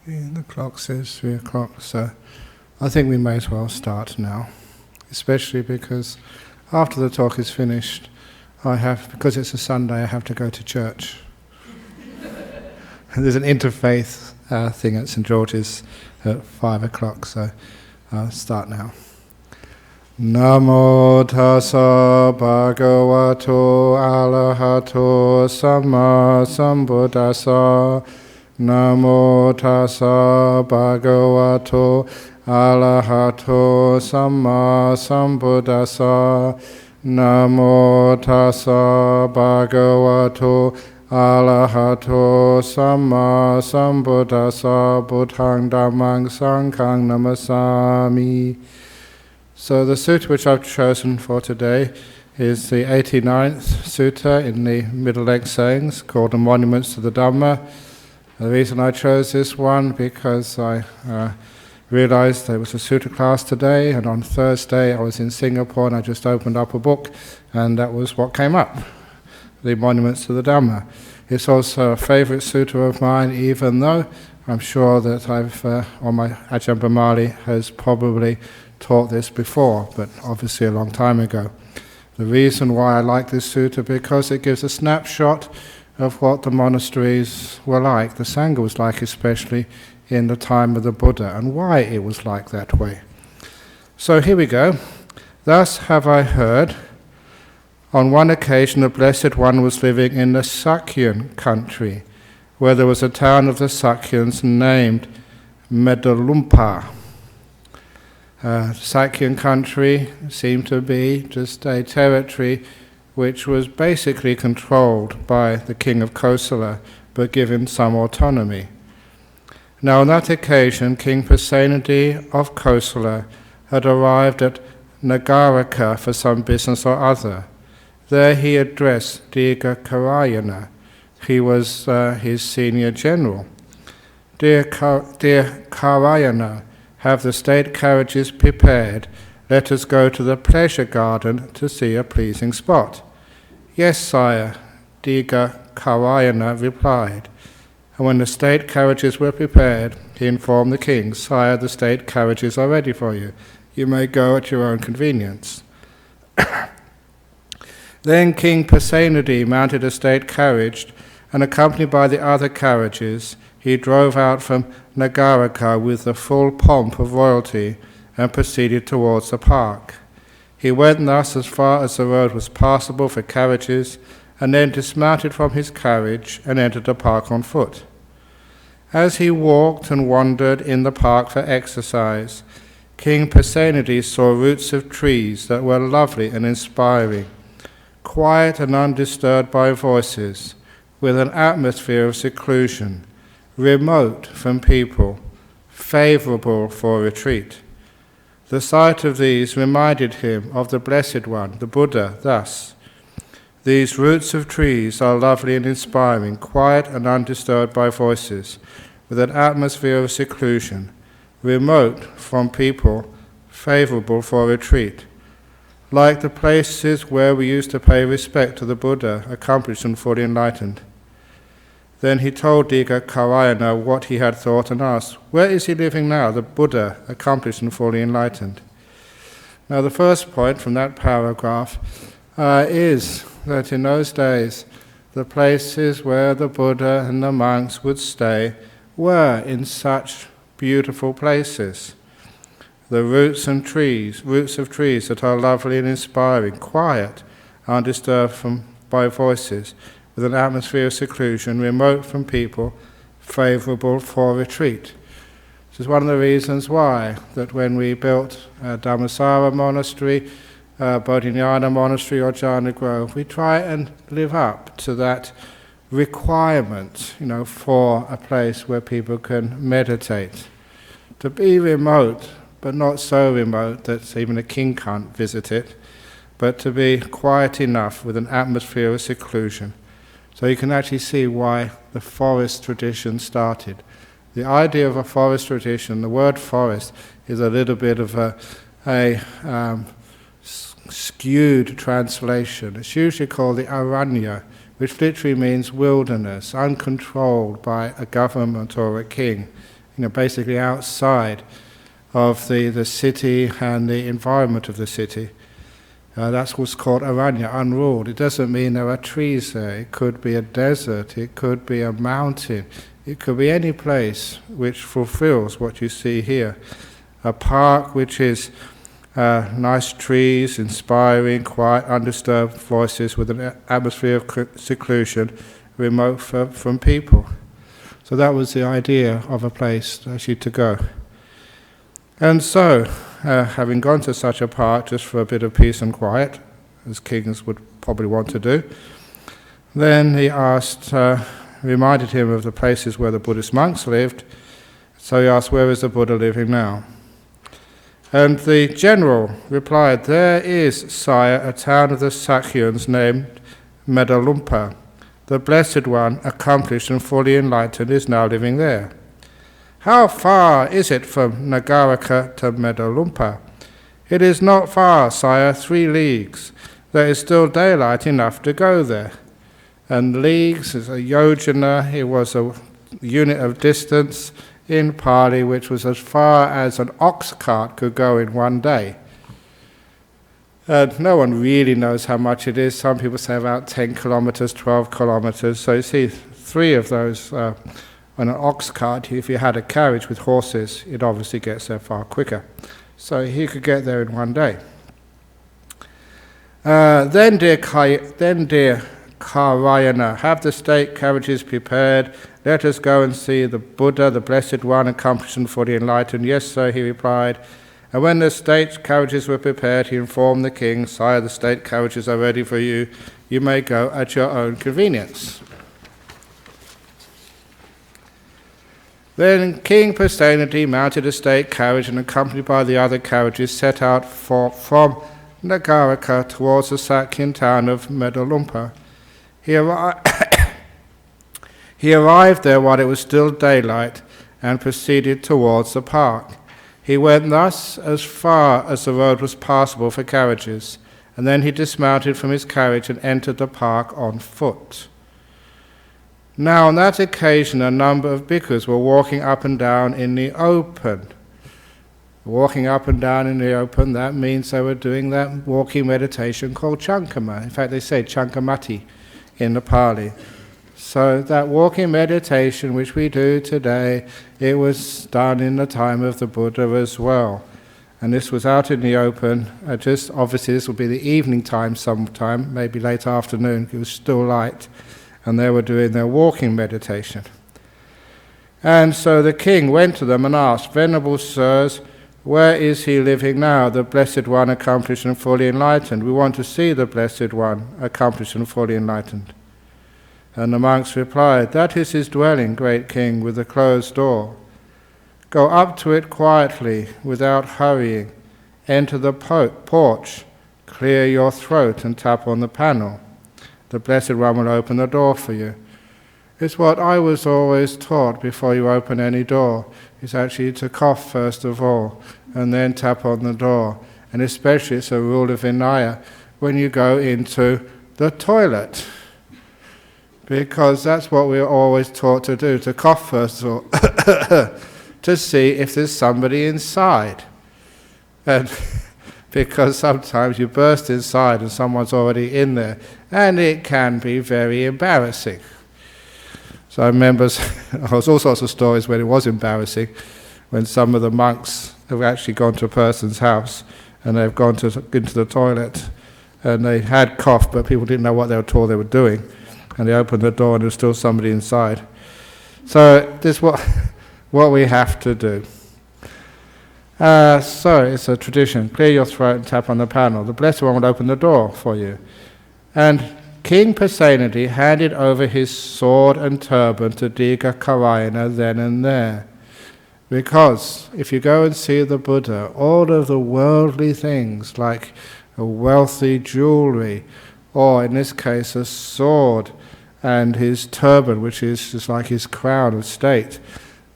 The clock says 3 o'clock, so I think we may as well start now, especially because after the talk is finished, because it's a Sunday, I have to go to church. There's an interfaith thing at St. George's at 5 o'clock, so I'll start now. Namo tassa bhagavato arahato samma sambuddhassa. Namo tassa bhagavato arahato samma sambuddhassa. Namo tassa bhagavato arahato samma sambuddhassa. Buddhaṃ Dhammang Sanghang namasami. So the sutta which I've chosen for today is the 89th sutta in the Middle Length Sayings, called the Monuments to the Dhamma. The reason I chose this one because I realized there was a sutta class today, and on Thursday I was in Singapore and I just opened up a book and that was what came up, the Monuments to the Dhamma. It's also a favorite sutta of mine, even though I'm sure that my Ajahn Brahm has probably taught this before, but obviously a long time ago. The reason why I like this sutta because it gives a snapshot of what the monasteries were like, the Sangha was like, especially in the time of the Buddha, and why it was like that way. So here we go. Thus have I heard, on one occasion the Blessed One was living in the Sakyan country, where there was a town of the Sakyans named Medalumpa. Sakyan country seemed to be just a territory which was basically controlled by the king of Kosala, but given some autonomy. Now on that occasion, King Pasenadi of Kosala had arrived at Nagaraka for some business or other. There he addressed Diga Karayana. He was his senior general. Dear Karayana, have the state carriages prepared. Let us go to the pleasure garden to see a pleasing spot. Yes, sire, Diga Karayana replied. And when the state carriages were prepared, he informed the king, Sire, the state carriages are ready for you. You may go at your own convenience. Then King Pasenadi mounted a state carriage, and accompanied by the other carriages, he drove out from Nagaraka with the full pomp of royalty and proceeded towards the park. He went thus as far as the road was passable for carriages, and then dismounted from his carriage and entered the park on foot. As he walked and wandered in the park for exercise, King Pasenadi saw roots of trees that were lovely and inspiring, quiet and undisturbed by voices, with an atmosphere of seclusion, remote from people, favorable for retreat. The sight of these reminded him of the Blessed One, the Buddha, thus: These roots of trees are lovely and inspiring, quiet and undisturbed by voices, with an atmosphere of seclusion, remote from people, favorable for retreat. Like the places where we used to pay respect to the Buddha, accomplished and fully enlightened. Then he told Diga Karayana what he had thought and asked, where is he living now, the Buddha, accomplished and fully enlightened? Now the first point from that paragraph is that in those days the places where the Buddha and the monks would stay were in such beautiful places. The roots of trees that are lovely and inspiring, quiet, undisturbed by voices, with an atmosphere of seclusion, remote from people, favorable for retreat. This is one of the reasons why that when we built Dhammacetiya monastery, Bodhinyana monastery or Jhana Grove, we try and live up to that requirement, for a place where people can meditate. To be remote, but not so remote that even a king can't visit it, but to be quiet enough with an atmosphere of seclusion. So you can actually see why the forest tradition started. The idea of a forest tradition, the word forest, is a little bit of a skewed translation. It's usually called the aranya, which literally means wilderness, uncontrolled by a government or a king. basically outside of the city and the environment of the city. That's what's called aranya, unruled. It doesn't mean there are trees there. It could be a desert, it could be a mountain, it could be any place which fulfills what you see here. A park which is nice trees, inspiring, quiet, undisturbed voices with an atmosphere of seclusion, remote from people. So that was the idea of a place actually to go. And so, having gone to such a park just for a bit of peace and quiet, as kings would probably want to do, then he reminded him of the places where the Buddhist monks lived. So he asked, where is the Buddha living now? And the general replied, there is, sire, a town of the Sakyans named Medalumpa. The Blessed One, accomplished and fully enlightened, is now living there. How far is it from Nagaraka to Medalumpa? It is not far, sire, 3 leagues. There is still daylight enough to go there. And leagues is a yojana. It was a unit of distance in Pali, which was as far as an ox cart could go in one day. No one really knows how much it is. Some people say about 10 kilometers, 12 kilometers. So you see 3 of those on an ox cart. If you had a carriage with horses, it obviously gets there far quicker. So he could get there in one day. Then, dear Karayana, have the state carriages prepared. Let us go and see the Buddha, the Blessed One, accomplished and fully enlightened. Yes, sir, he replied. And when the state carriages were prepared, he informed the king, sire, the state carriages are ready for you. You may go at your own convenience. Then King Pasenadi mounted a state carriage and, accompanied by the other carriages, set out from Nagaraka towards the Sakyan town of Medalumpa. He arrived there while it was still daylight and proceeded towards the park. He went thus as far as the road was passable for carriages, and then he dismounted from his carriage and entered the park on foot. Now on that occasion a number of bhikkhus were walking up and down in the open. Walking up and down in the open, that means they were doing that walking meditation called chankama. In fact, they say chankamati in the Pali. So that walking meditation which we do today, it was done in the time of the Buddha as well. And this was out in the open. Obviously this will be the evening time sometime, maybe late afternoon. It was still light. And they were doing their walking meditation. And so the king went to them and asked, Venerable sirs, where is he living now, the Blessed One, accomplished and fully enlightened? We want to see the Blessed One, accomplished and fully enlightened. And the monks replied, that is his dwelling, great king, with the closed door. Go up to it quietly, without hurrying. Enter the porch, clear your throat and tap on the panel. The Blessed One will open the door for you. It's what I was always taught before you open any door. It's actually to cough first of all, and then tap on the door. And especially it's a rule of Vinaya when you go into the toilet. Because that's what we're always taught to do, to cough first of all, to see if there's somebody inside. And because sometimes you burst inside and someone's already in there, and it can be very embarrassing. So I remember there was all sorts of stories when it was embarrassing, when some of the monks have actually gone to a person's house and they've gone into the toilet and they had coughed, but people didn't know what they were told they were doing, and they opened the door and there was still somebody inside. So this is what we have to do. So it's a tradition. Clear your throat and tap on the panel. The Blessed One will open the door for you. And King Pasenadi handed over his sword and turban to Diga Karayana then and there. Because if you go and see the Buddha, all of the worldly things like a wealthy jewelry, or in this case a sword and his turban, which is just like his crown of state,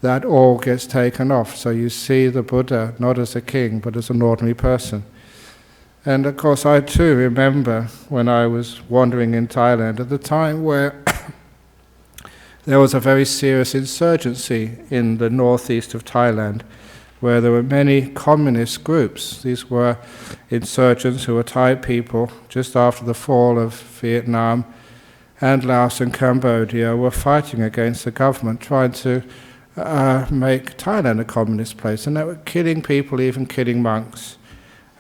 that all gets taken off. So you see the Buddha not as a king, but as an ordinary person. And of course I too remember when I was wandering in Thailand at the time where there was a very serious insurgency in the northeast of Thailand, where there were many communist groups. These were insurgents who were Thai people just after the fall of Vietnam, and Laos and Cambodia were fighting against the government, trying to make Thailand a communist place, and they were killing people, even killing monks.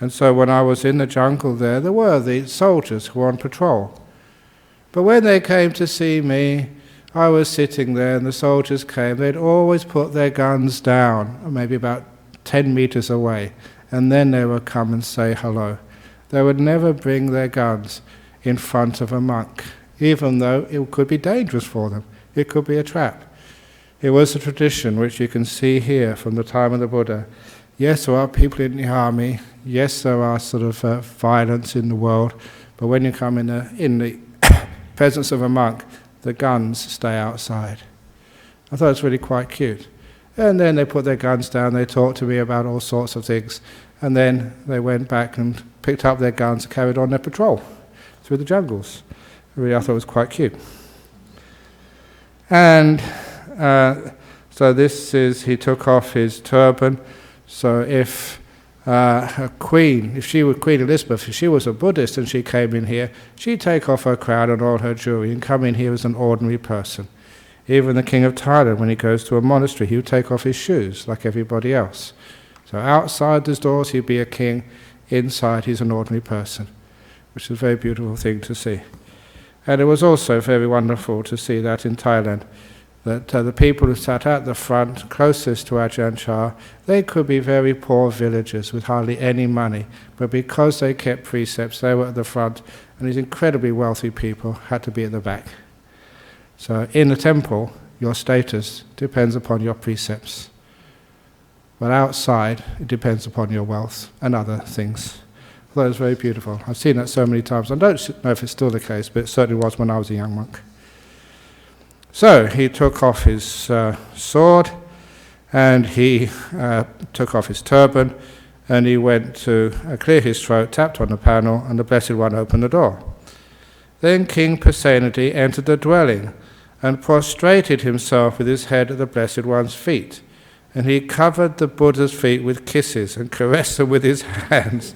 And so when I was in the jungle there were the soldiers who were on patrol. But when they came to see me, I was sitting there and the soldiers came. They'd always put their guns down, maybe about 10 meters away, and then they would come and say hello. They would never bring their guns in front of a monk, even though it could be dangerous for them. It could be a trap. It was a tradition which you can see here from the time of the Buddha. Yes, there are people in the army. Yes, there are sort of violence in the world. But when you come in the presence of a monk, the guns stay outside. I thought it was really quite cute. And then they put their guns down. They talked to me about all sorts of things. And then they went back and picked up their guns and carried on their patrol through the jungles. Really, I thought it was quite cute. And so this is, he took off his turban. So if a queen, if she were Queen Elizabeth, if she was a Buddhist and she came in here, she'd take off her crown and all her jewelry and come in here as an ordinary person. Even the King of Thailand, when he goes to a monastery, he would take off his shoes like everybody else. So outside the doors he'd be a king, inside he's an ordinary person, which is a very beautiful thing to see. And it was also very wonderful to see that in Thailand, that the people who sat at the front, closest to Ajahn Chah, they could be very poor villagers with hardly any money, but because they kept precepts, they were at the front, and these incredibly wealthy people had to be at the back. So in the temple, your status depends upon your precepts, but outside, it depends upon your wealth and other things. I thought it was very beautiful. I've seen that so many times. I don't know if it's still the case, but it certainly was when I was a young monk. So he took off his sword, and he took off his turban, and he went to clear his throat, tapped on the panel, and the Blessed One opened the door. Then King Pasenadi entered the dwelling and prostrated himself with his head at the Blessed One's feet, and he covered the Buddha's feet with kisses and caressed them with his hands.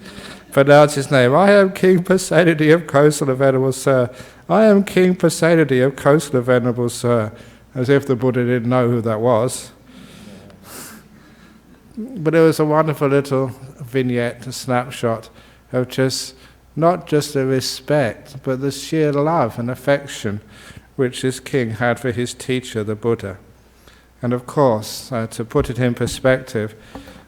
Pronounced his name. I am King Pasenadi of Kosala, Venerable Sir. I am King Pasenadi of Kosala, Venerable Sir. As if the Buddha didn't know who that was. But it was a wonderful little vignette, a snapshot of just, not just the respect, but the sheer love and affection which this king had for his teacher, the Buddha. And of course, to put it in perspective,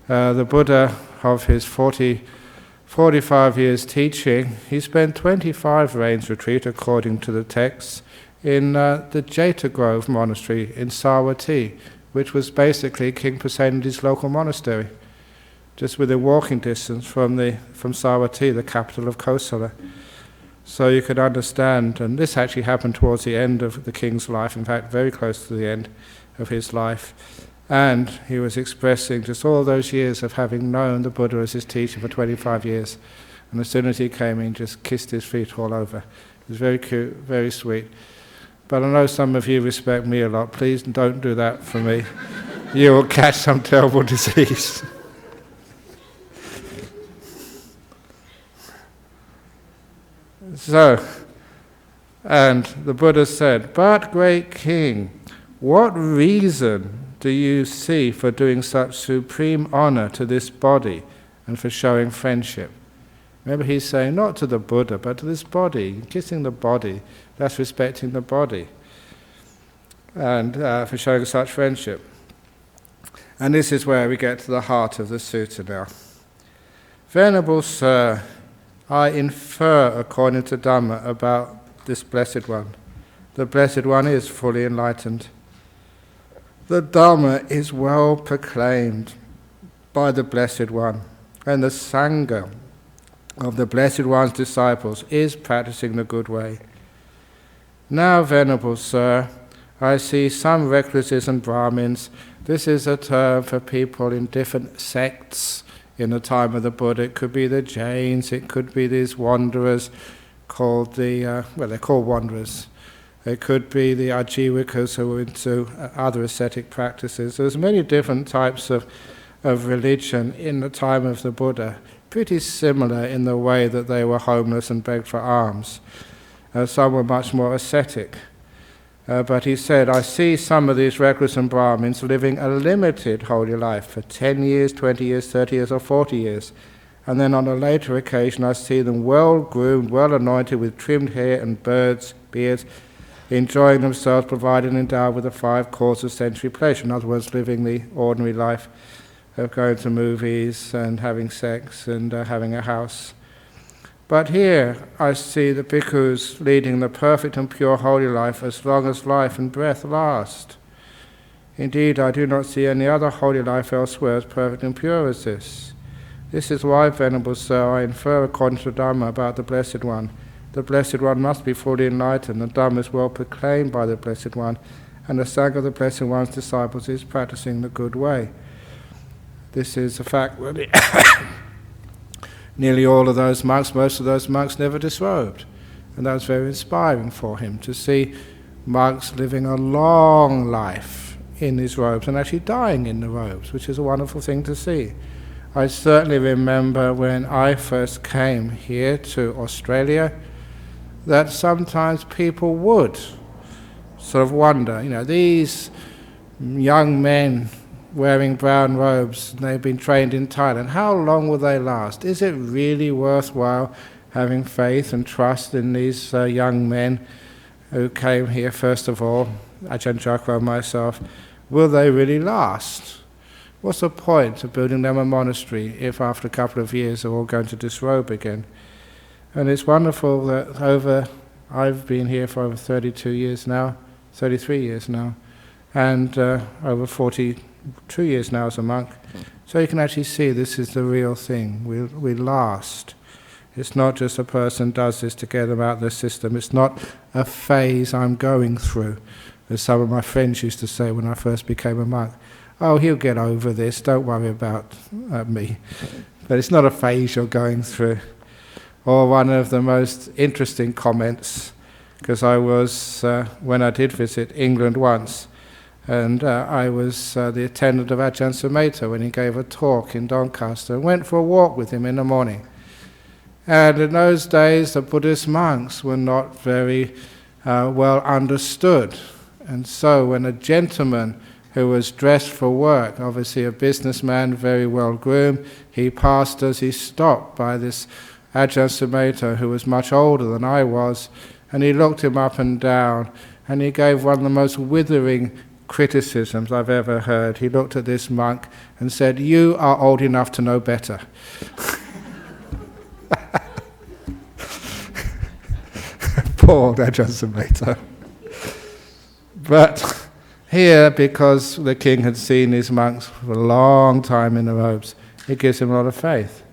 the Buddha of his 45 years teaching, he spent 25 rains retreat, according to the texts, in the Jeta Grove monastery in Savatthi, which was basically King Pasenadi's local monastery, just within walking distance from Savatthi, the capital of Kosala. So you could understand, and this actually happened towards the end of the king's life, in fact very close to the end of his life. And he was expressing just all those years of having known the Buddha as his teacher for 25 years. And as soon as he came in, just kissed his feet all over. It was very cute, very sweet. But I know some of you respect me a lot. Please don't do that for me. You will catch some terrible disease. So, and the Buddha said, "But great king, what reason do you see for doing such supreme honor to this body and for showing friendship?" Remember, he's saying not to the Buddha, but to this body. Kissing the body, that's respecting the body. And for showing such friendship. And this is where we get to the heart of the sutta now. Venerable Sir, I infer according to Dhamma about this Blessed One. The Blessed One is fully enlightened. The Dhamma is well proclaimed by the Blessed One, and the Sangha of the Blessed One's disciples is practicing the good way. Now, Venerable Sir, I see some recluses and Brahmins. This is a term for people in different sects in the time of the Buddha. It could be the Jains, it could be these wanderers called they're called wanderers. It could be the Ajivikas who were into other ascetic practices. There's many different types of religion in the time of the Buddha, pretty similar in the way that they were homeless and begged for alms. Some were much more ascetic. But he said, I see some of these recluse and Brahmins living a limited holy life for 10 years, 20 years, 30 years, or 40 years. And then on a later occasion I see them well-groomed, well-anointed with trimmed hair and beards, enjoying themselves, provided and endowed with the 5 causes of sensory pleasure. In other words, living the ordinary life of going to movies and having sex and having a house. But here I see the bhikkhus leading the perfect and pure holy life as long as life and breath last. Indeed, I do not see any other holy life elsewhere as perfect and pure as this. This is why, Venerable Sir, I infer according to the Dhamma about the Blessed One. The Blessed One must be fully enlightened. The Dhamma is well proclaimed by the Blessed One, and the Sangha of the Blessed One's disciples is practicing the good way. This is a fact really. Nearly all of those monks, most of those monks never disrobed. And that was very inspiring for him to see monks living a long life in these robes and actually dying in the robes, which is a wonderful thing to see. I certainly remember when I first came here to Australia that sometimes people would sort of wonder, these young men wearing brown robes, and they've been trained in Thailand, how long will they last? Is it really worthwhile having faith and trust in these young men who came here first of all, Ajahn Brahm and myself? Will they really last? What's the point of building them a monastery if after a couple of years they're all going to disrobe again? And it's wonderful that I've been here for over 33 years now, and over 42 years now as a monk. So you can actually see this is the real thing. We last. It's not just a person does this to get them out of the system. It's not a phase I'm going through, as some of my friends used to say when I first became a monk. Oh, he'll get over this, don't worry about me. But it's not a phase you're going through. Or one of the most interesting comments, because I was, when I did visit England once, and I was the attendant of Ajahn Sumedho when he gave a talk in Doncaster, and went for a walk with him in the morning. And in those days the Buddhist monks were not very well understood. And so when a gentleman who was dressed for work, obviously a businessman, very well groomed, he passed us, he stopped by this Ajahn Sumedho who was much older than I was, and he looked him up and down, and he gave one of the most withering criticisms I've ever heard. He looked at this monk and said, "You are old enough to know better." Poor Ajahn Sumedho. But here, because the king had seen these monks for a long time in the robes, it gives him a lot of faith.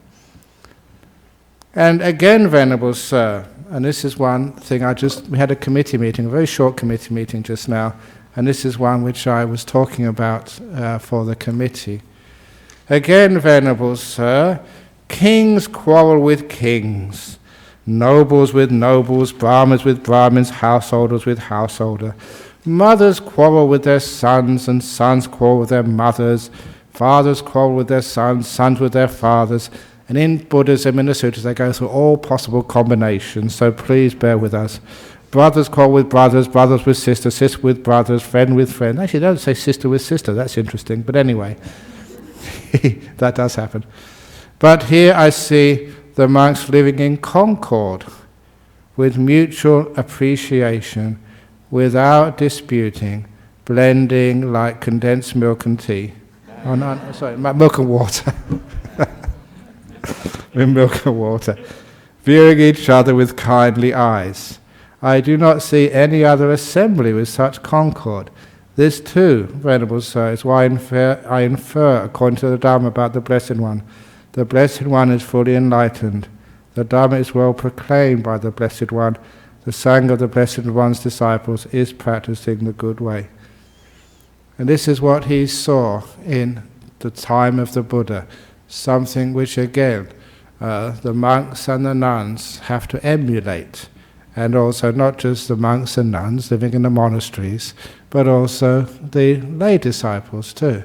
And again, Venerable Sir, and this is one thing we had a committee meeting, a very short committee meeting just now, and this is one which I was talking about for the committee. Again, Venerable Sir, kings quarrel with kings, nobles with nobles, Brahmins with Brahmins, householders with householders. Mothers quarrel with their sons, and sons quarrel with their mothers. Fathers quarrel with their sons, sons with their fathers. And in Buddhism, in the suttas, they go through all possible combinations, so please bear with us. Brothers quarrel with brothers, brothers with sisters, sisters with brothers, friend with friend. Actually, they don't say sister with sister, that's interesting, but anyway, that does happen. But here I see the monks living in concord, with mutual appreciation, without disputing, blending like condensed milk and tea. Oh, no, sorry, milk and water. With milk and water. Viewing each other with kindly eyes. I do not see any other assembly with such concord. This too, Venerable Sir, is why I infer according to the Dhamma about the Blessed One. The Blessed One is fully enlightened. The Dhamma is well proclaimed by the Blessed One. The Sangha of the Blessed One's disciples is practicing the good way. And this is what he saw in the time of the Buddha, something which again the monks and the nuns have to emulate and also not just the monks and nuns living in the monasteries, but also the lay disciples too.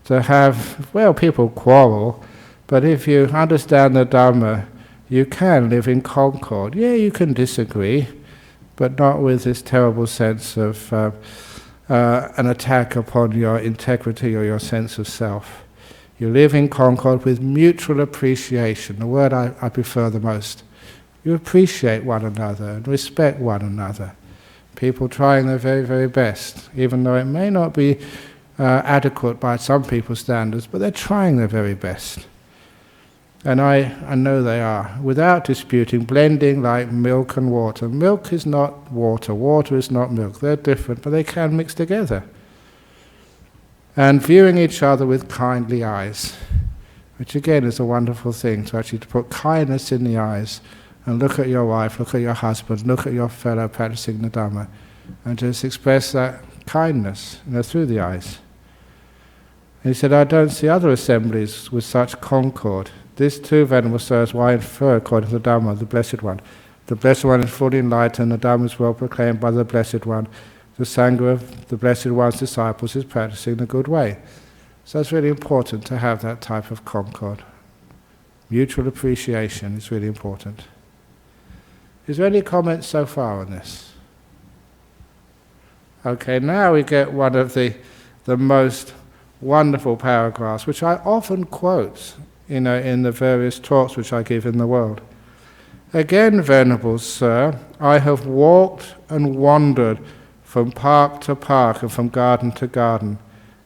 To have, well, people quarrel, but if you understand the Dhamma, you can live in concord. Yeah, you can disagree, but not with this terrible sense of an attack upon your integrity or your sense of self. You live in concord with mutual appreciation, the word I prefer the most. You appreciate one another and respect one another. People trying their very, very best, even though it may not be adequate by some people's standards, but they're trying their very best. And I know they are, without disputing, blending like milk and water. Milk is not water, water is not milk. They're different, but they can mix together. And viewing each other with kindly eyes, which again is a wonderful thing, to actually put kindness in the eyes and look at your wife, look at your husband, look at your fellow practicing the Dhamma, and just express that kindness, through the eyes. And he said, I don't see other assemblies with such concord. This too, Venerable Sir, is why I infer, according to the Dhamma, the Blessed One. The Blessed One is fully enlightened, the Dhamma is well proclaimed by the Blessed One. The Sangha of the Blessed One's disciples is practicing the good way. So it's really important to have that type of concord. Mutual appreciation is really important. Is there any comments so far on this? Okay, now we get one of the most wonderful paragraphs, which I often quote, in the various talks which I give in the world. Again, Venerable Sir, I have walked and wandered from park to park and from garden to garden.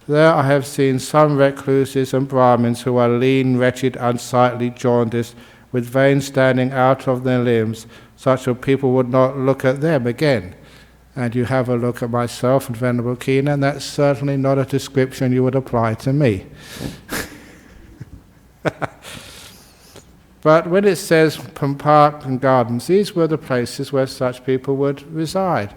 There I have seen some recluses and Brahmins who are lean, wretched, unsightly, jaundiced, with veins standing out of their limbs, such that people would not look at them again. And you have a look at myself and Venerable Kina, and that's certainly not a description you would apply to me. But when it says from park and gardens, these were the places where such people would reside.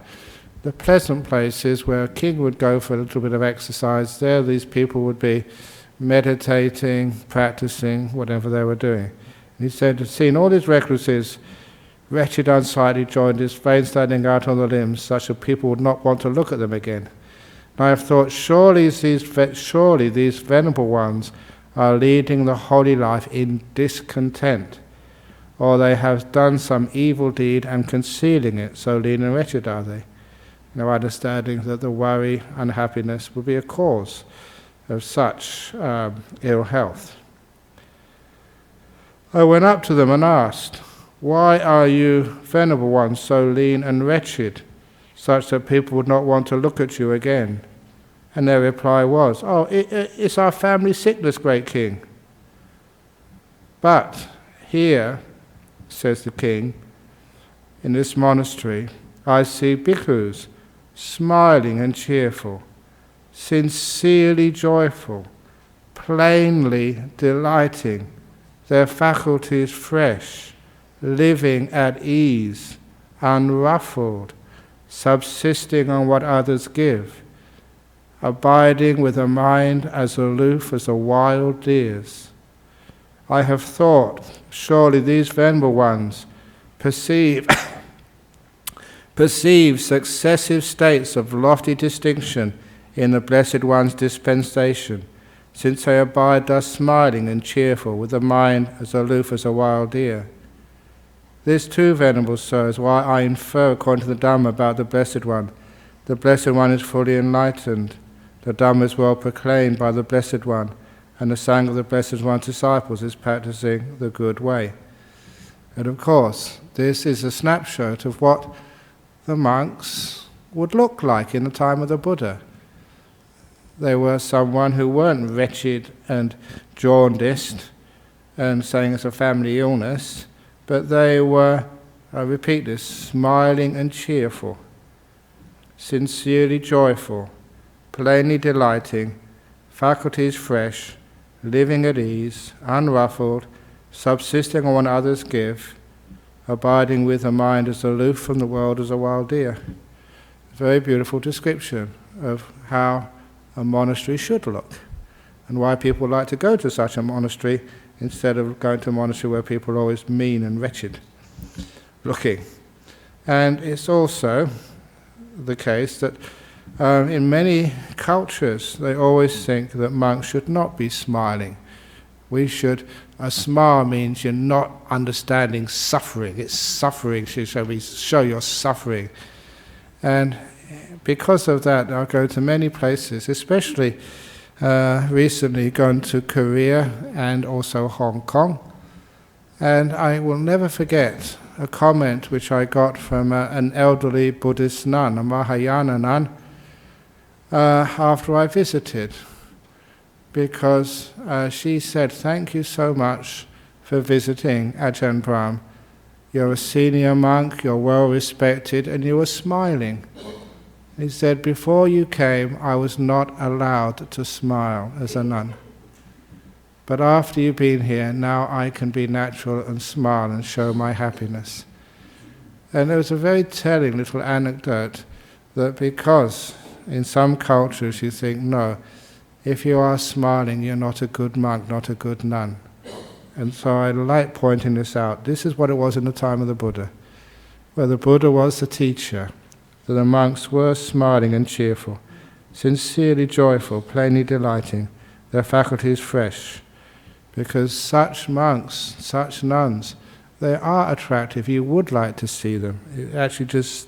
The pleasant places where a king would go for a little bit of exercise. There these people would be meditating, practicing, whatever they were doing. And he said, I've seen all these recluses, wretched, unsightly, jaundiced, veins standing out on the limbs, such that people would not want to look at them again. And I have thought, surely these venerable ones are leading the holy life in discontent, or they have done some evil deed and concealing it, so lean and wretched are they. No understanding that the worry, unhappiness would be a cause of such ill health. I went up to them and asked, why are you, venerable ones, so lean and wretched, such that people would not want to look at you again? And their reply was, it's our family sickness, great king. But here, says the king, in this monastery, I see bhikkhus, smiling and cheerful, sincerely joyful, plainly delighting, their faculties fresh, living at ease, unruffled, subsisting on what others give, abiding with a mind as aloof as a wild deer's. I have thought, surely these venerable ones perceive successive states of lofty distinction in the Blessed One's dispensation, since they abide thus smiling and cheerful, with a mind as aloof as a wild deer. This too, Venerable Sir, is why I infer, according to the Dhamma, about the Blessed One. The Blessed One is fully enlightened. The Dhamma is well proclaimed by the Blessed One, and the Sangha of the Blessed One's disciples is practicing the good way. And of course, this is a snapshot of what the monks would look like in the time of the Buddha. They were someone who weren't wretched and jaundiced and saying it's a family illness, but they were, I repeat this, smiling and cheerful, sincerely joyful, plainly delighting, faculties fresh, living at ease, unruffled, subsisting on what others give, abiding with a mind as aloof from the world as a wild deer. A very beautiful description of how a monastery should look, and why people like to go to such a monastery instead of going to a monastery where people are always mean and wretched looking. And it's also the case that in many cultures they always think that monks should not be smiling. A smile means you're not understanding suffering. It's suffering, so we show you're suffering. And because of that, I go to many places, especially recently gone to Korea and also Hong Kong. And I will never forget a comment which I got from an elderly Buddhist nun, a Mahayana nun, after I visited. Because she said, "Thank you so much for visiting Ajahn Brahm. You're a senior monk, you're well respected, and you were smiling." He said, "Before you came, I was not allowed to smile as a nun. But after you've been here, now I can be natural and smile and show my happiness." And there was a very telling little anecdote that because in some cultures you think, no, if you are smiling, you're not a good monk, not a good nun. And so I like pointing this out. This is what it was in the time of the Buddha, where the Buddha was the teacher, that the monks were smiling and cheerful, sincerely joyful, plainly delighting, their faculties fresh. Because such monks, such nuns, they are attractive. You would like to see them. It actually just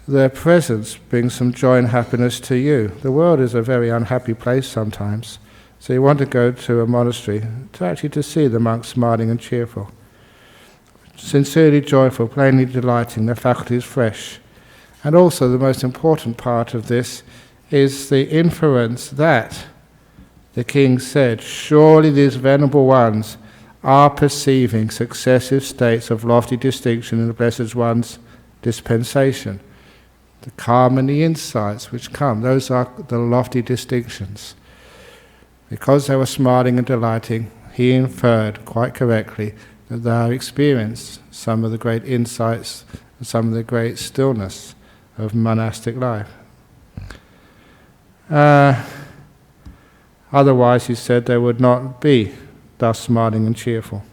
their presence brings some joy and happiness to you. The world is a very unhappy place sometimes, so you want to go to a monastery to see the monks smiling and cheerful, sincerely joyful, plainly delighting, their faculties fresh. And also the most important part of this is the inference that the king said, "Surely these venerable ones are perceiving successive states of lofty distinction in the Blessed One's dispensation." The calm and the insights which come, those are the lofty distinctions. Because they were smiling and delighting, he inferred quite correctly that they have experienced some of the great insights and some of the great stillness of monastic life. Otherwise, he said, they would not be thus smiling and cheerful.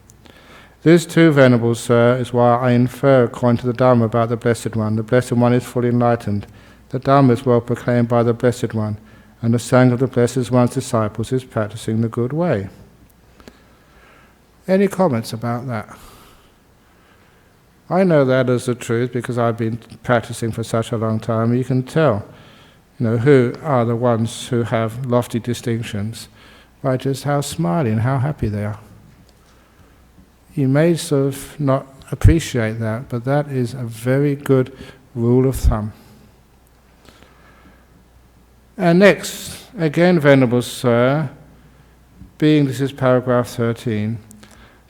This too, Venerable Sir, is why I infer according to the Dhamma about the Blessed One. The Blessed One is fully enlightened. The Dhamma is well proclaimed by the Blessed One, and the Sangha of the Blessed One's disciples is practicing the good way. Any comments about that? I know that as the truth because I've been practicing for such a long time. You can tell, who are the ones who have lofty distinctions by just how smiling, how happy they are. You may sort of not appreciate that, but that is a very good rule of thumb. And next, again, Venerable Sir, this is paragraph 13,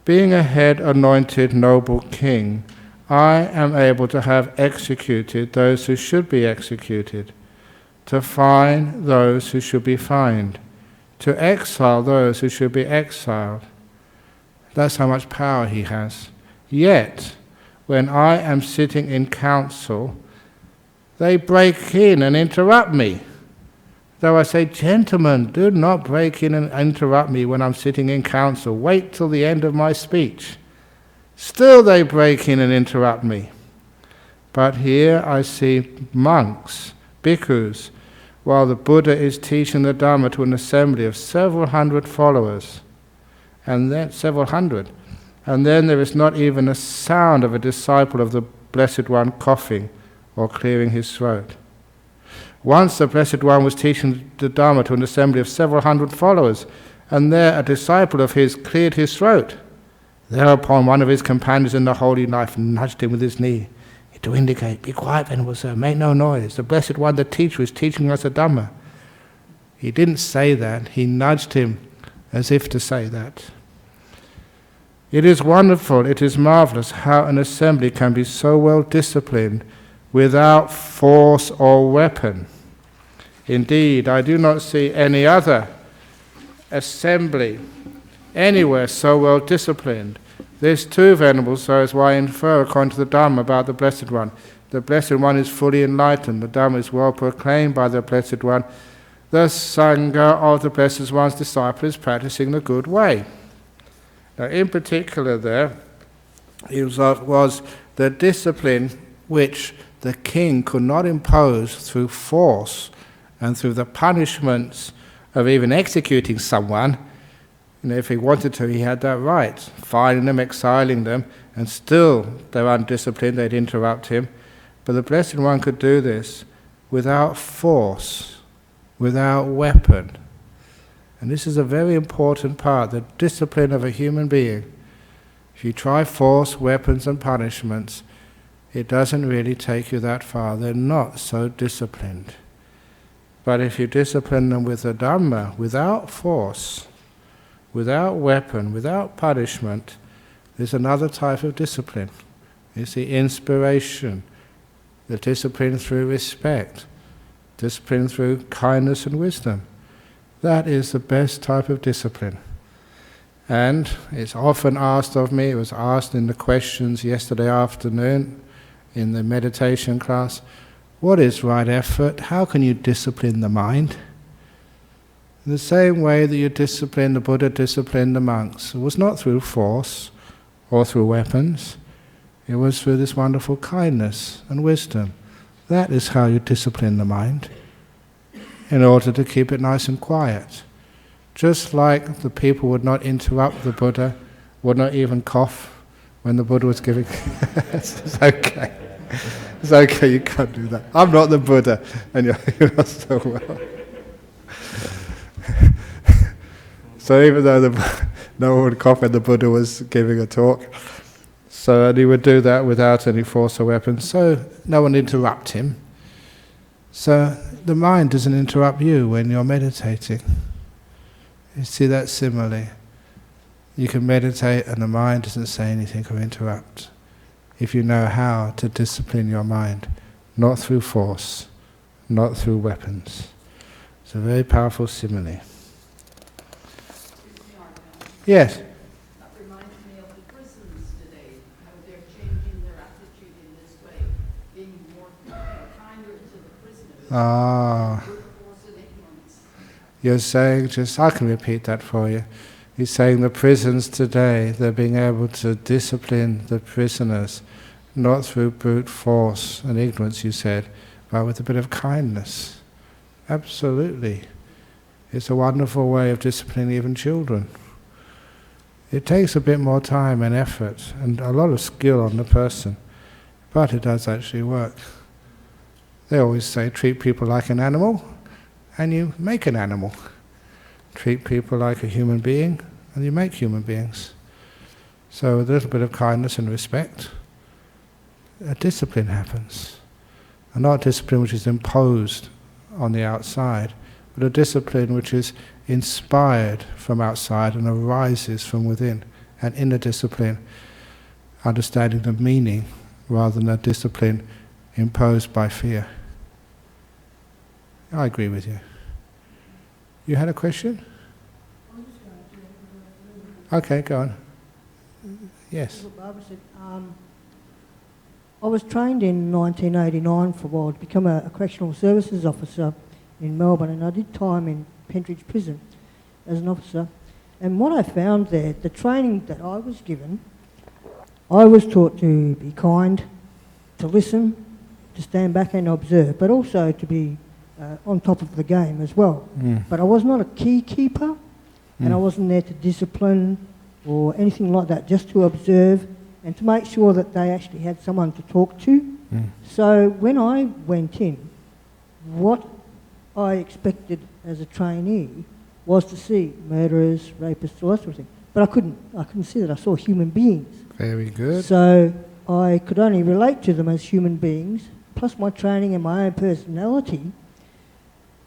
being a head anointed noble king, I am able to have executed those who should be executed, to fine those who should be fined, to exile those who should be exiled. That's how much power he has. Yet, when I am sitting in council, they break in and interrupt me. Though I say, "Gentlemen, do not break in and interrupt me when I'm sitting in council. Wait till the end of my speech." Still they break in and interrupt me. But here I see monks, bhikkhus, while the Buddha is teaching the Dhamma to an assembly of several hundred followers, and then there is not even a sound of a disciple of the Blessed One coughing or clearing his throat. Once the Blessed One was teaching the Dhamma to an assembly of several hundred followers, and there a disciple of his cleared his throat. Thereupon one of his companions in the holy life nudged him with his knee to indicate, "Be quiet, Venerable Sir, make no noise. The Blessed One, the teacher, is teaching us a Dhamma." He didn't say that, he nudged him as if to say that. It is wonderful, it is marvelous how an assembly can be so well disciplined without force or weapon. Indeed, I do not see any other assembly anywhere so well disciplined. This too, Venerable Sir, is why I infer according to the Dhamma about the Blessed One. The Blessed One is fully enlightened, the Dhamma is well proclaimed by the Blessed One. The Sangha of the Blessed One's disciple is practicing the good way. Now, in particular there, it was the discipline which the king could not impose through force and through the punishments of even executing someone. If he wanted to, he had that right, fining them, exiling them, and still they're undisciplined, they'd interrupt him. But the Blessed One could do this without force, without weapon. And this is a very important part, the discipline of a human being. If you try force, weapons and punishments, it doesn't really take you that far. They're not so disciplined. But if you discipline them with the Dhamma, without force, without weapon, without punishment, there's another type of discipline. It's the inspiration, the discipline through respect, discipline through kindness and wisdom. That is the best type of discipline. And it's often asked of me, it was asked in the questions yesterday afternoon in the meditation class, what is right effort? How can you discipline the mind? In the same way that you discipline, the Buddha disciplined the monks. It was not through force or through weapons. It was through this wonderful kindness and wisdom. That is how you discipline the mind, in order to keep it nice and quiet. Just like the people would not interrupt the Buddha, would not even cough when the Buddha was giving... It's okay. It's okay, you can't do that. I'm not the Buddha, and you're not so well. So even though no one would cough when the Buddha was giving a talk, so he would do that without any force or weapon, so no one interrupt him. So the mind doesn't interrupt you when you're meditating. You see that simile. You can meditate and the mind doesn't say anything or interrupt, if you know how to discipline your mind, not through force, not through weapons. It's a very powerful simile. Yes? That reminds me of the prisons today, how they're changing their attitude in this way, being more kinder to the prisoners. Ah. You're saying, I can repeat that for you. He's saying the prisons today, they're being able to discipline the prisoners, not through brute force and ignorance, you said, but with a bit of kindness. Absolutely. It's a wonderful way of disciplining even children. It takes a bit more time and effort and a lot of skill on the person, but it does actually work. They always say, treat people like an animal, and you make an animal. Treat people like a human being, and you make human beings. So with a little bit of kindness and respect, a discipline happens. And not a discipline which is imposed on the outside, but a discipline which is inspired from outside and arises from within. And inner discipline, understanding the meaning rather than a discipline imposed by fear. I agree with you. You had a question? Okay, go on. Yes. I was trained in 1989 for a while to become a correctional services officer in Melbourne, and I did time in Pentridge Prison as an officer. And what I found there, the training that I was given, I was taught to be kind, to listen, to stand back and observe, but also to be on top of the game as well. But I was not a key keeper, and I wasn't there to discipline or anything like that, just to observe and to make sure that they actually had someone to talk to. So when I went in, what I expected as a trainee was to see murderers, rapists, all that sort of thing. But I couldn't see that. I saw human beings. Very good. So I could only relate to them as human beings, plus my training and my own personality.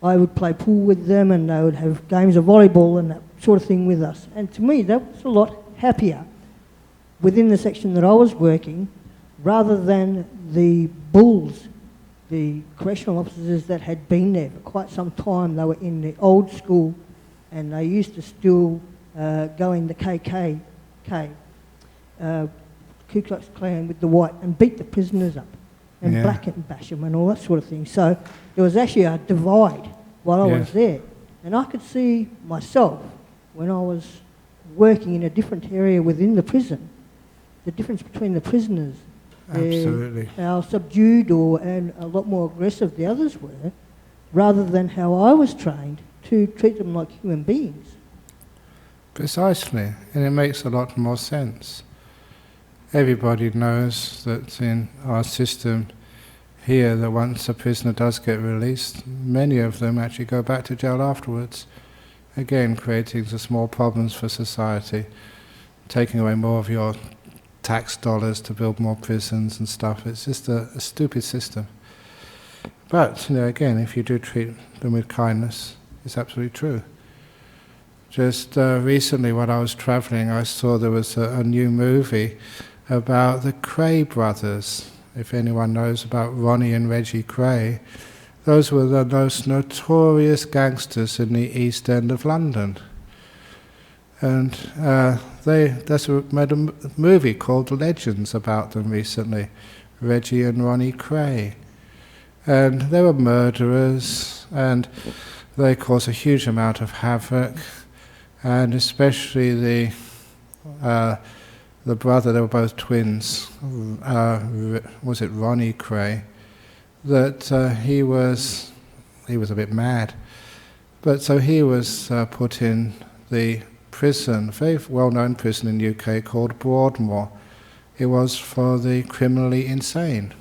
I would play pool with them, and they would have games of volleyball and that sort of thing with us. And to me, that was a lot happier within the section that I was working, rather than the bulls, the correctional officers that had been there for quite some time. They were in the old school, and they used to still go in the KKK, Ku Klux Klan with the white, and beat the prisoners up and black and bash them and all that sort of thing. So there was actually a divide while I was there. And I could see myself, when I was working in a different area within the prison, the difference between the prisoners Absolutely. How subdued and a lot more aggressive the others were, rather than how I was trained to treat them like human beings. Precisely, and it makes a lot more sense. Everybody knows that in our system here, that once a prisoner does get released, many of them actually go back to jail afterwards, again creating some small problems for society, taking away more of your tax dollars to build more prisons and stuff. It's just a stupid system. But, again, if you do treat them with kindness, it's absolutely true. Just recently when I was travelling, I saw there was a new movie about the Kray brothers. If anyone knows about Ronnie and Reggie Kray, those were the most notorious gangsters in the East End of London. And that's made a movie called Legends about them recently, Reggie and Ronnie Kray. And they were murderers, and they caused a huge amount of havoc, and especially the brother, they were both twins, was it Ronnie Kray, that he was a bit mad. But so he was put in the prison, very well-known prison in the UK called Broadmoor. It was for the criminally insane.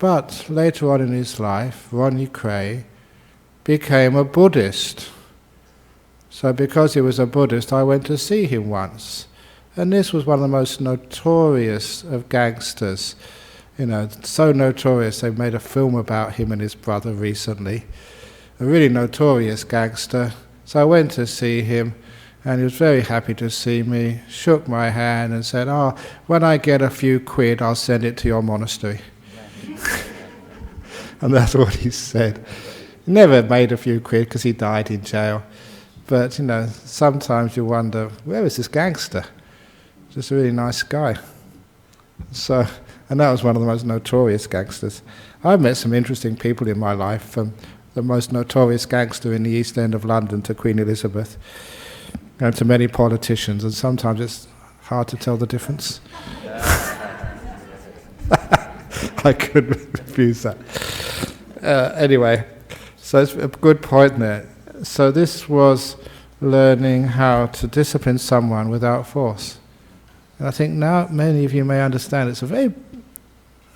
But later on in his life, Ronnie Kray became a Buddhist. So because he was a Buddhist, I went to see him once. And this was one of the most notorious of gangsters. So notorious, they made a film about him and his brother recently. A really notorious gangster. So I went to see him, and he was very happy to see me, shook my hand and said, when I get a few quid, I'll send it to your monastery. And that's what he said. He never made a few quid because he died in jail. But, sometimes you wonder, where is this gangster? Just a really nice guy. So, and that was one of the most notorious gangsters. I've met some interesting people in my life, from the most notorious gangster in the East End of London to Queen Elizabeth, and to many politicians, and sometimes it's hard to tell the difference. I couldn't refuse that. Anyway, so it's a good point there. So this was learning how to discipline someone without force. And I think now many of you may understand it's a very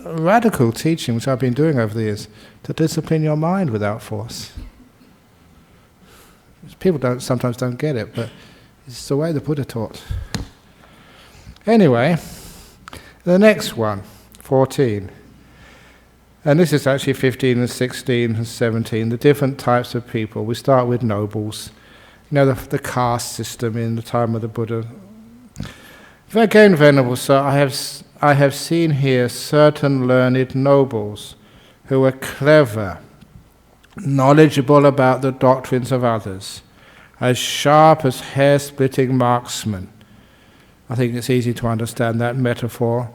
radical teaching which I've been doing over the years, to discipline your mind without force. People sometimes don't get it, but it's the way the Buddha taught. Anyway, the next one, 14. And this is actually 15 and 16 and 17, the different types of people. We start with nobles. The caste system in the time of the Buddha. Again, Venerable Sir, I have seen here certain learned nobles who were clever, knowledgeable about the doctrines of others, as sharp as hair-splitting marksmen. I think it's easy to understand that metaphor.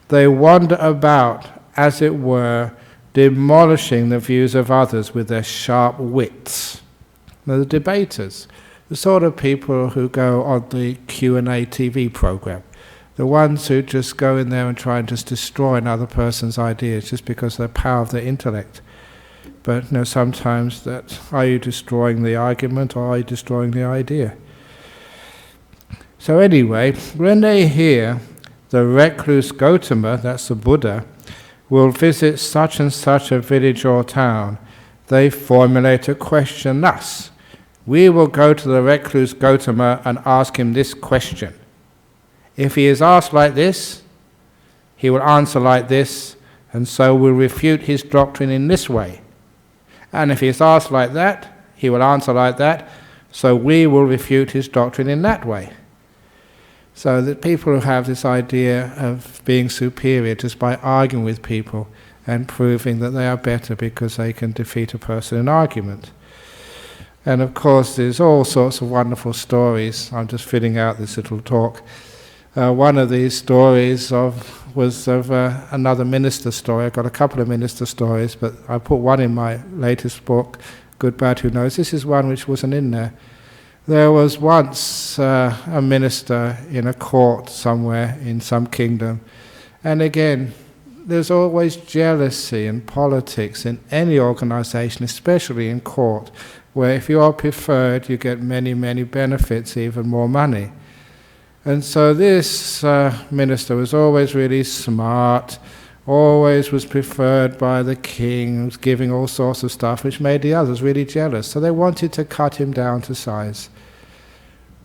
They wander about, as it were, demolishing the views of others with their sharp wits. Now, the debaters, the sort of people who go on the Q&A TV program, the ones who just go in there and try and just destroy another person's ideas just because of the power of their intellect. But sometimes that, are you destroying the argument or are you destroying the idea? So anyway, when they hear the recluse Gautama, that's the Buddha, will visit such and such a village or town, they formulate a question thus: we will go to the recluse Gautama and ask him this question. If he is asked like this, he will answer like this, and so we'll refute his doctrine in this way. And if he is asked like that, he will answer like that, so we will refute his doctrine in that way. So that people who have this idea of being superior just by arguing with people and proving that they are better because they can defeat a person in argument. And of course there's all sorts of wonderful stories. I'm just filling out this little talk. One of these stories was of another minister story. I've got a couple of minister stories, but I put one in my latest book, Good Bad Who Knows. This is one which wasn't in there. There was once a minister in a court somewhere in some kingdom, And again, there's always jealousy and politics in any organization, especially in court, where if you are preferred, you get many, many benefits, even more money. And so this minister was always really smart, always was preferred by the king, was giving all sorts of stuff, which made the others really jealous. So they wanted to cut him down to size.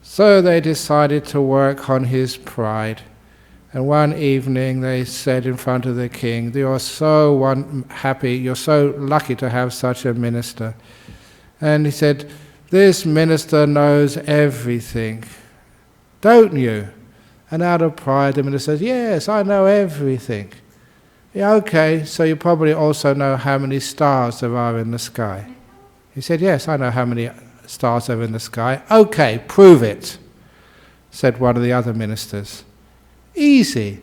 So they decided to work on his pride. And one evening they said in front of the king, "You're so happy, you're so lucky to have such a minister." And he said, "This minister knows everything, don't you?" And out of pride the minister says, "Yes, I know everything." "Yeah, okay, so you probably also know how many stars there are in the sky." He said, "Yes, I know how many stars there are in the sky." "Okay, prove it," said one of the other ministers. "Easy.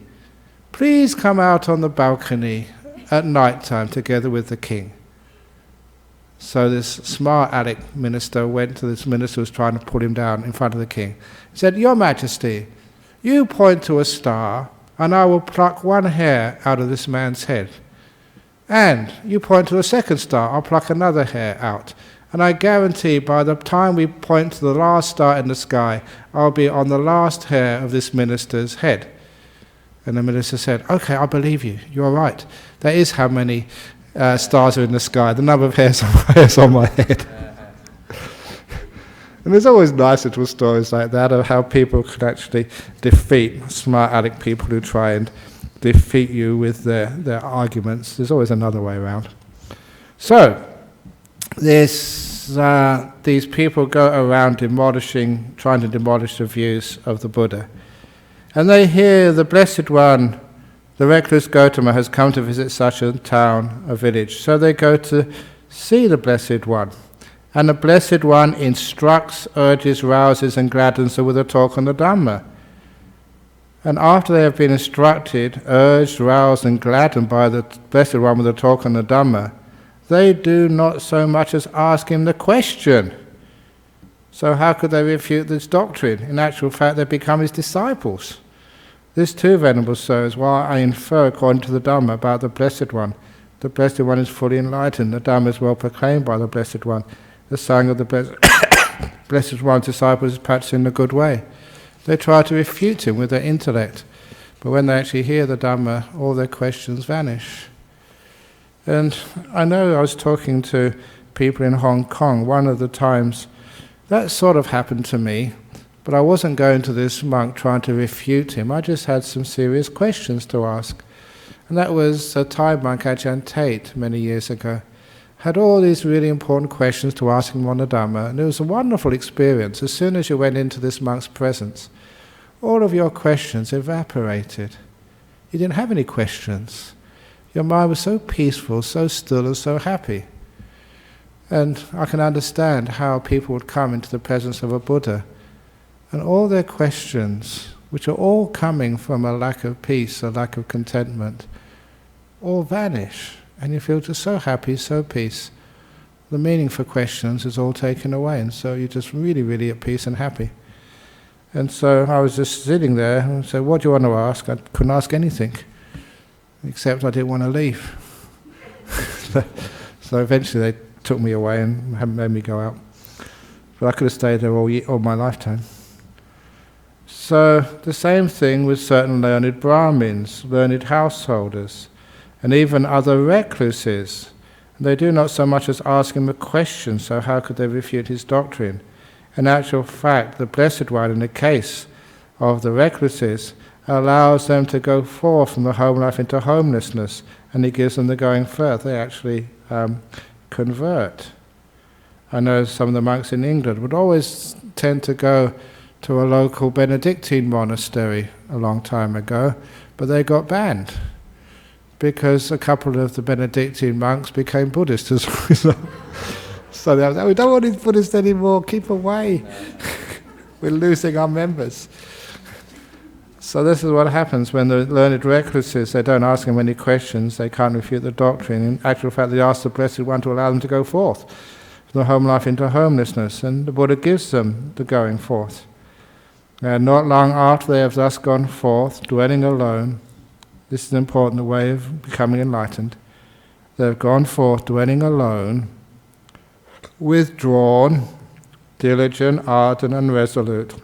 Please come out on the balcony at night time together with the king." So this smart aleck minister went to this minister who was trying to pull him down in front of the king. He said, "Your Majesty, you point to a star and I will pluck one hair out of this man's head. And you point to a second star, I'll pluck another hair out. And I guarantee by the time we point to the last star in the sky, I'll be on the last hair of this minister's head." And the minister said, "Okay, I believe you. You're right. That is how many stars are in the sky, the number of hairs on my head." And there's always nice little stories like that of how people can actually defeat smart aleck people who try and defeat you with their arguments. There's always another way around. So, these people go around trying to demolish the views of the Buddha. And they hear the Blessed One, the recluse Gautama, has come to visit such a town, a village. So they go to see the Blessed One. And the Blessed One instructs, urges, rouses, and gladdens them with a talk on the Dhamma. And after they have been instructed, urged, roused, and gladdened by the Blessed One with a talk on the Dhamma, they do not so much as ask him the question. So how could they refute this doctrine? In actual fact, they become his disciples. This too, Venerable Sir, is why I infer, according to the Dhamma, about the Blessed One. The Blessed One is fully enlightened. The Dhamma is well proclaimed by the Blessed One. The saying of the Blessed One's disciples is practicing the good way. They try to refute him with their intellect, but when they actually hear the Dhamma, all their questions vanish. And I know I was talking to people in Hong Kong one of the times. That sort of happened to me, but I wasn't going to this monk trying to refute him. I just had some serious questions to ask. And that was a Thai monk, Ajahn Tate, many years ago. Had all these really important questions to ask him on the Dhamma, and it was a wonderful experience. As soon as you went into this monk's presence, all of your questions evaporated. You didn't have any questions. Your mind was so peaceful, so still, and so happy. And I can understand how people would come into the presence of a Buddha, and all their questions, which are all coming from a lack of peace, a lack of contentment, all vanish, and you feel just so happy, so peace. The meaning for questions is all taken away, and so you're just really, really at peace and happy. And so I was just sitting there and said, "What do you want to ask?" I couldn't ask anything, except I didn't want to leave. So eventually they took me away and haven't made me go out. But I could have stayed there all my lifetime. So the same thing with certain learned Brahmins, learned householders, and even other recluses. They do not so much as ask him a question, so how could they refute his doctrine? In actual fact, the Blessed One, in the case of the recluses, allows them to go forth from the home life into homelessness, and he gives them the going further. They actually convert. I know some of the monks in England would always tend to go to a local Benedictine monastery a long time ago, but they got banned because a couple of the Benedictine monks became Buddhists as a result. So they were, "We don't want these Buddhists anymore, keep away. We're losing our members." So this is what happens when the learned recluses, they don't ask him any questions, they can't refute the doctrine. In actual fact, they ask the Blessed One to allow them to go forth from the home life into homelessness, and the Buddha gives them the going forth. And not long after they have thus gone forth, dwelling alone, this is an important way of becoming enlightened, they have gone forth dwelling alone, withdrawn, diligent, ardent and resolute,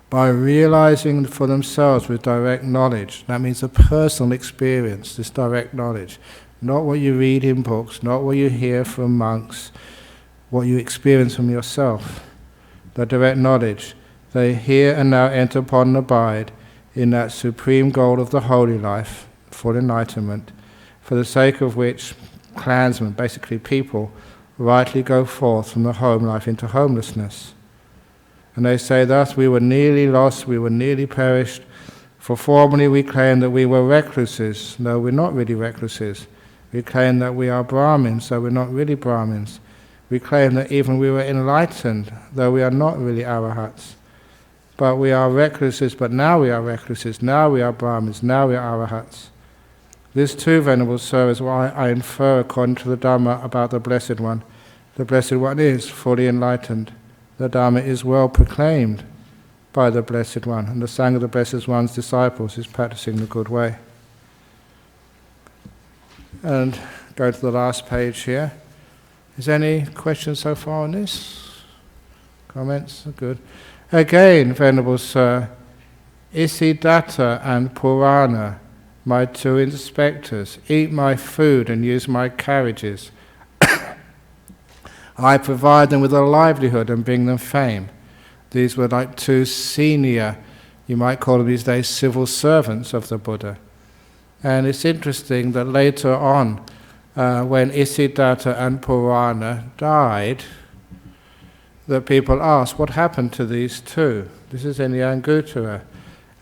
by realizing for themselves with direct knowledge. That means a personal experience, this direct knowledge. Not what you read in books, not what you hear from monks, what you experience from yourself. The direct knowledge. They here and now enter upon and abide in that supreme goal of the holy life, full enlightenment, for the sake of which clansmen, basically people, rightly go forth from the home life into homelessness. And they say, thus we were nearly lost, we were nearly perished, for formerly we claimed that we were recluses. No, we're not really recluses. We claim that we are Brahmins, so we're not really Brahmins. We claim that even we were enlightened, though we are not really arahats. But we are recluses, but now we are recluses, now we are Brahmins, now we are arahats. This too, Venerable Sir, is why I infer according to the Dhamma about the Blessed One. The Blessed One is fully enlightened. The Dhamma is well proclaimed by the Blessed One, and the Sangha of the Blessed One's disciples is practicing the good way. And go to the last page here. Is there any questions so far on this? Comments? Good. Again, Venerable Sir, Isiddhata and Purana, my two inspectors, eat my food and use my carriages. I provide them with a livelihood and bring them fame. These were like two senior, you might call them these days, civil servants of the Buddha. And it's interesting that later on, when Isiddhata and Purana died, that people asked, what happened to these two? This is in the Anguttara,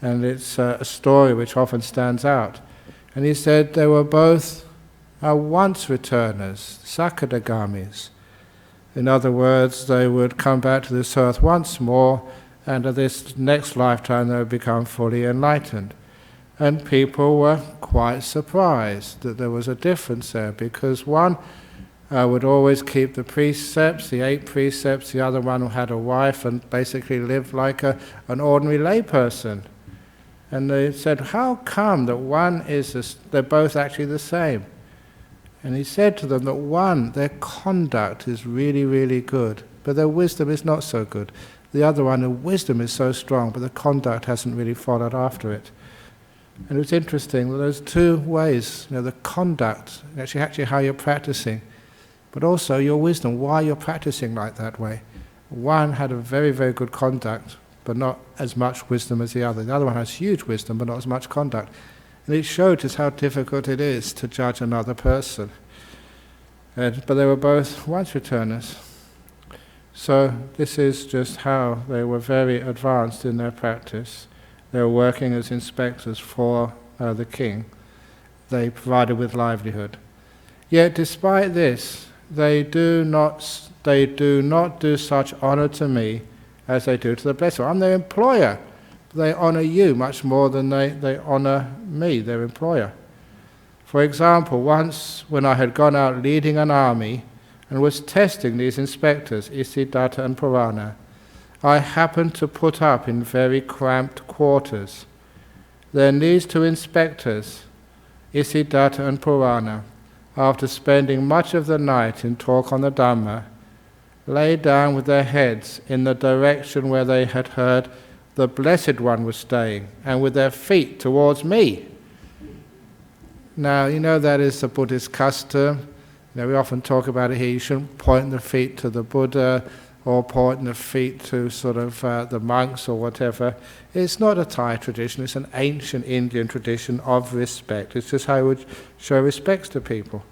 and it's a story which often stands out. And he said they were both once returners, Sakadagamis. In other words, they would come back to this earth once more, and at this next lifetime they would become fully enlightened. And people were quite surprised that there was a difference there, because one would always keep the precepts, the 8 precepts, the other one had a wife and basically lived like an ordinary layperson. And they said, how come that one is, they're both actually the same? And he said to them that one, their conduct is really, really good, but their wisdom is not so good. The other one, the wisdom is so strong, but the conduct hasn't really followed after it. And it's interesting that there's two ways, the conduct, actually how you're practicing, but also your wisdom, why you're practicing like that way. One had a very, very good conduct, but not as much wisdom as the other. The other one has huge wisdom, but not as much conduct. And it showed us how difficult it is to judge another person. But they were both once returners. So this is just how they were very advanced in their practice. They were working as inspectors for the king. They provided with livelihood. Yet despite this, they do not do such honor to me as they do to the Blessed One. I'm their employer. They honor you much more than they honor me, their employer. For example, once when I had gone out leading an army and was testing these inspectors, Isiddhata and Purana, I happened to put up in very cramped quarters. Then these two inspectors, Isiddhata and Purana, after spending much of the night in talk on the Dhamma, lay down with their heads in the direction where they had heard the Blessed One was staying, and with their feet towards me. Now, that is the Buddhist custom. We often talk about it here. You shouldn't point the feet to the Buddha or point the feet to sort of the monks or whatever. It's not a Thai tradition. It's an ancient Indian tradition of respect. It's just how you would show respect to people.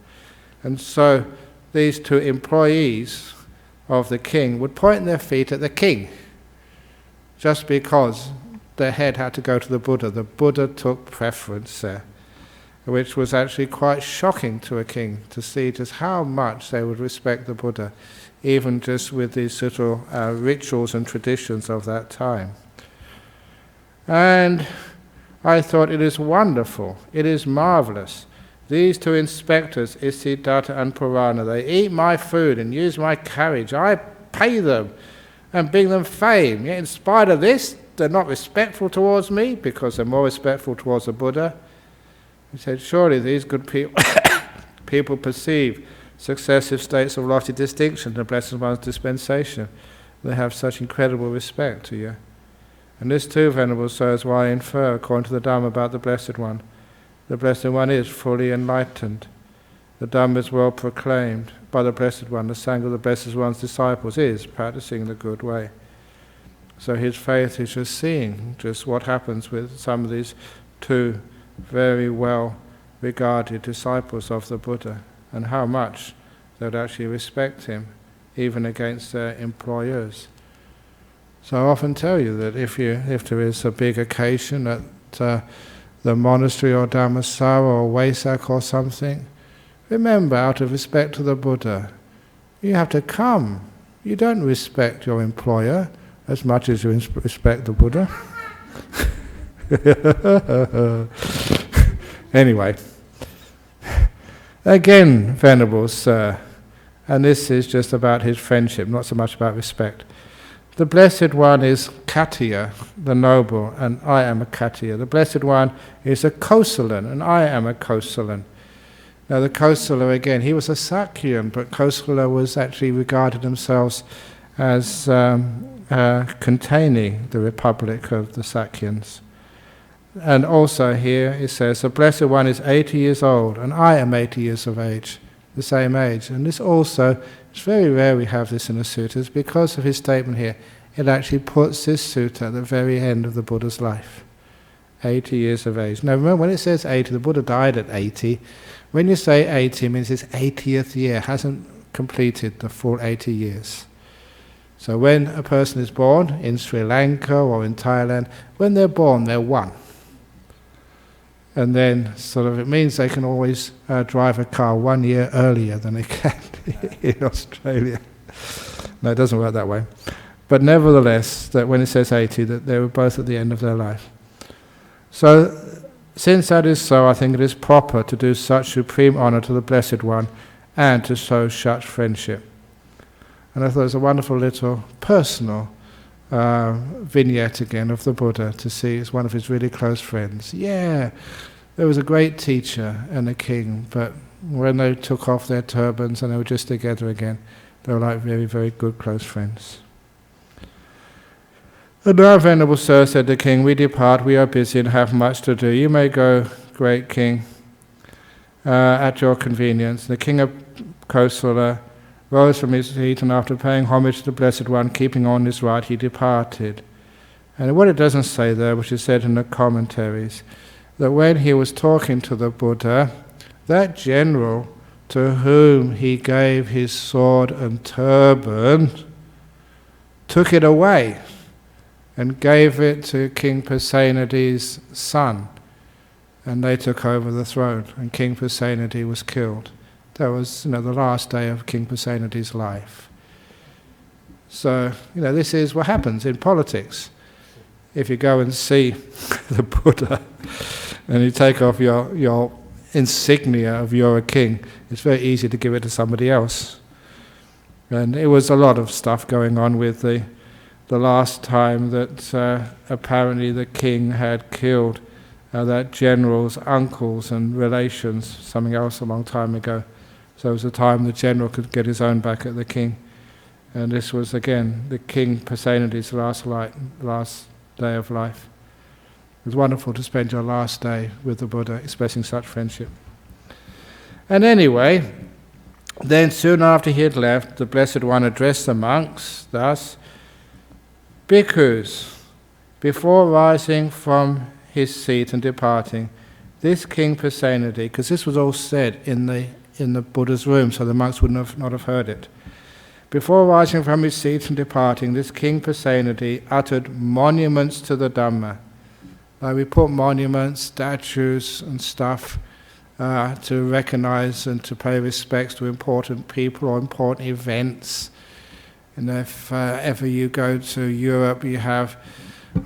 And so these two employees of the king would point their feet at the king, just because their head had to go to the Buddha. The Buddha took preference there, which was actually quite shocking to a king to see just how much they would respect the Buddha, even just with these little rituals and traditions of that time. And I thought, it is wonderful, it is marvelous. These two inspectors, Isiddhata and Purana, they eat my food and use my carriage. I pay them and bring them fame. Yet in spite of this, they're not respectful towards me because they're more respectful towards the Buddha. He said, surely these good people, people perceive successive states of lofty distinction in the Blessed One's dispensation. They have such incredible respect to you. And this too, Venerable Sir, is why I infer, according to the Dhamma, about the Blessed One. The Blessed One is fully enlightened. The Dhamma is well proclaimed by the Blessed One. The Sangha of the Blessed One's disciples is practicing the good way. So his faith is just seeing just what happens with some of these two very well regarded disciples of the Buddha, and how much they would actually respect him, even against their employers. So I often tell you that if there is a big occasion at the monastery or Dhammacetiya or Wesak or something, remember, out of respect to the Buddha, you have to come. You don't respect your employer as much as you respect the Buddha. Anyway, again, Venerable Sir, and this is just about his friendship, not so much about respect. The Blessed One is Katiya, the noble, and I am a Katiya. The Blessed One is a Kosalan, and I am a Kosalan. Now the Kosala, again, he was a Sakyan, but Kosala was actually regarded themselves as containing the Republic of the Sakyans. And also here it says, the Blessed One is 80 years old, and I am 80 years of age, the same age. And this also, it's very rare we have this in the suttas, because of his statement here, it actually puts this sutta at the very end of the Buddha's life. 80 years of age. Now remember, when it says 80, the Buddha died at 80. When you say 80, it means his 80th year, hasn't completed the full 80 years. So when a person is born in Sri Lanka or in Thailand, when they're born, they're one. And then sort of it means they can always drive a car 1 year earlier than they can in Australia. No, it doesn't work that way. But nevertheless, that when it says 80, that they were both at the end of their life. So, since that is so, I think it is proper to do such supreme honor to the Blessed One and to show such friendship. And I thought it was a wonderful little personal vignette again of the Buddha to see as one of his really close friends. Yeah, there was a great teacher and a king, but when they took off their turbans and they were just together again, they were like very, very good close friends. And now, Venerable Sir, said the king, we depart, we are busy and have much to do. You may go, great king, at your convenience. The king of Kosala rose from his seat, and after paying homage to the Blessed One, keeping on his right, he departed. And what it doesn't say there, which is said in the commentaries, that when he was talking to the Buddha, that general to whom he gave his sword and turban took it away and gave it to King Pasenadi's son, and they took over the throne, and King Pasenadi was killed. That was, the last day of King Pasenadi's life. So, this is what happens in politics. If you go and see the Buddha, and you take off your insignia of you're a king, it's very easy to give it to somebody else. And it was a lot of stuff going on with the last time that apparently the king had killed that general's uncles and relations, something else a long time ago. So it was a time the general could get his own back at the king. And this was again the King Pasenadi's last day of life. It was wonderful to spend your last day with the Buddha, expressing such friendship. And anyway, then soon after he had left, the Blessed One addressed the monks thus, Bhikkhus, before rising from his seat and departing, this King Pasenadi, because this was all said in the Buddha's room, so the monks would not have heard it. Before rising from his seat and departing, this King Pasenadi uttered monuments to the Dhamma. We put monuments, statues and stuff to recognize and to pay respects to important people or important events. And if ever you go to Europe, you have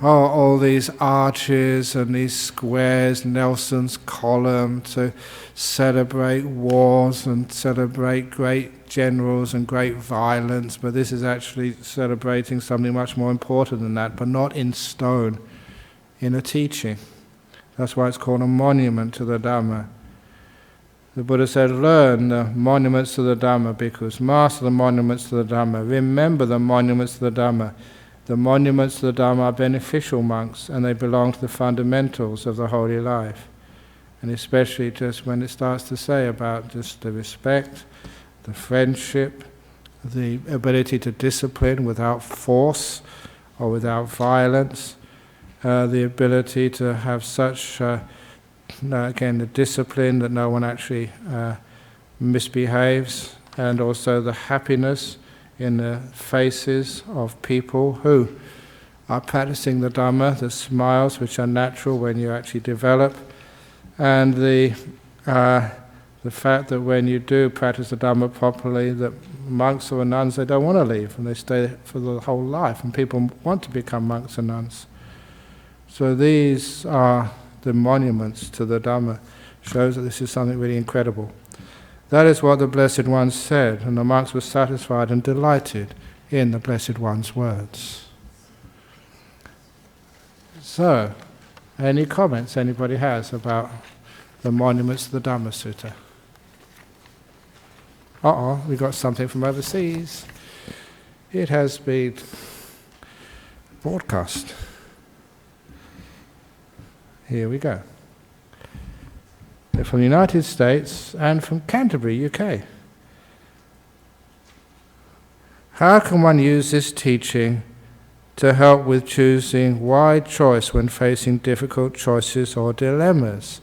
all these arches and these squares, Nelson's column, to celebrate wars and celebrate great generals and great violence, but this is actually celebrating something much more important than that, but not in stone, in a teaching. That's why it's called a monument to the Dhamma. The Buddha said, learn the monuments to the Dhamma, bhikkhus, master the monuments to the Dhamma, remember the monuments to the Dhamma. The monuments to the Dhamma are beneficial monks, and they belong to the fundamentals of the holy life. And especially just when it starts to say about just the respect, the friendship, the ability to discipline without force or without violence, the ability to have such, again, the discipline that no one actually misbehaves, and also the happiness in the faces of people who are practicing the Dhamma, the smiles which are natural when you actually develop, and the fact that when you do practice the Dhamma properly, that monks or nuns, they don't want to leave, and they stay for the whole life, and people want to become monks and nuns. So these are the monuments to the Dhamma. Shows that this is something really incredible. That is what the Blessed One said, and the monks were satisfied and delighted in the Blessed One's words. So, any comments anybody has about the monuments to the Dhammacetiya? We got something from overseas. It has been broadcast. Here we go. They're from the United States and from Canterbury, UK. How can one use this teaching to help with choosing wide choice when facing difficult choices or dilemmas?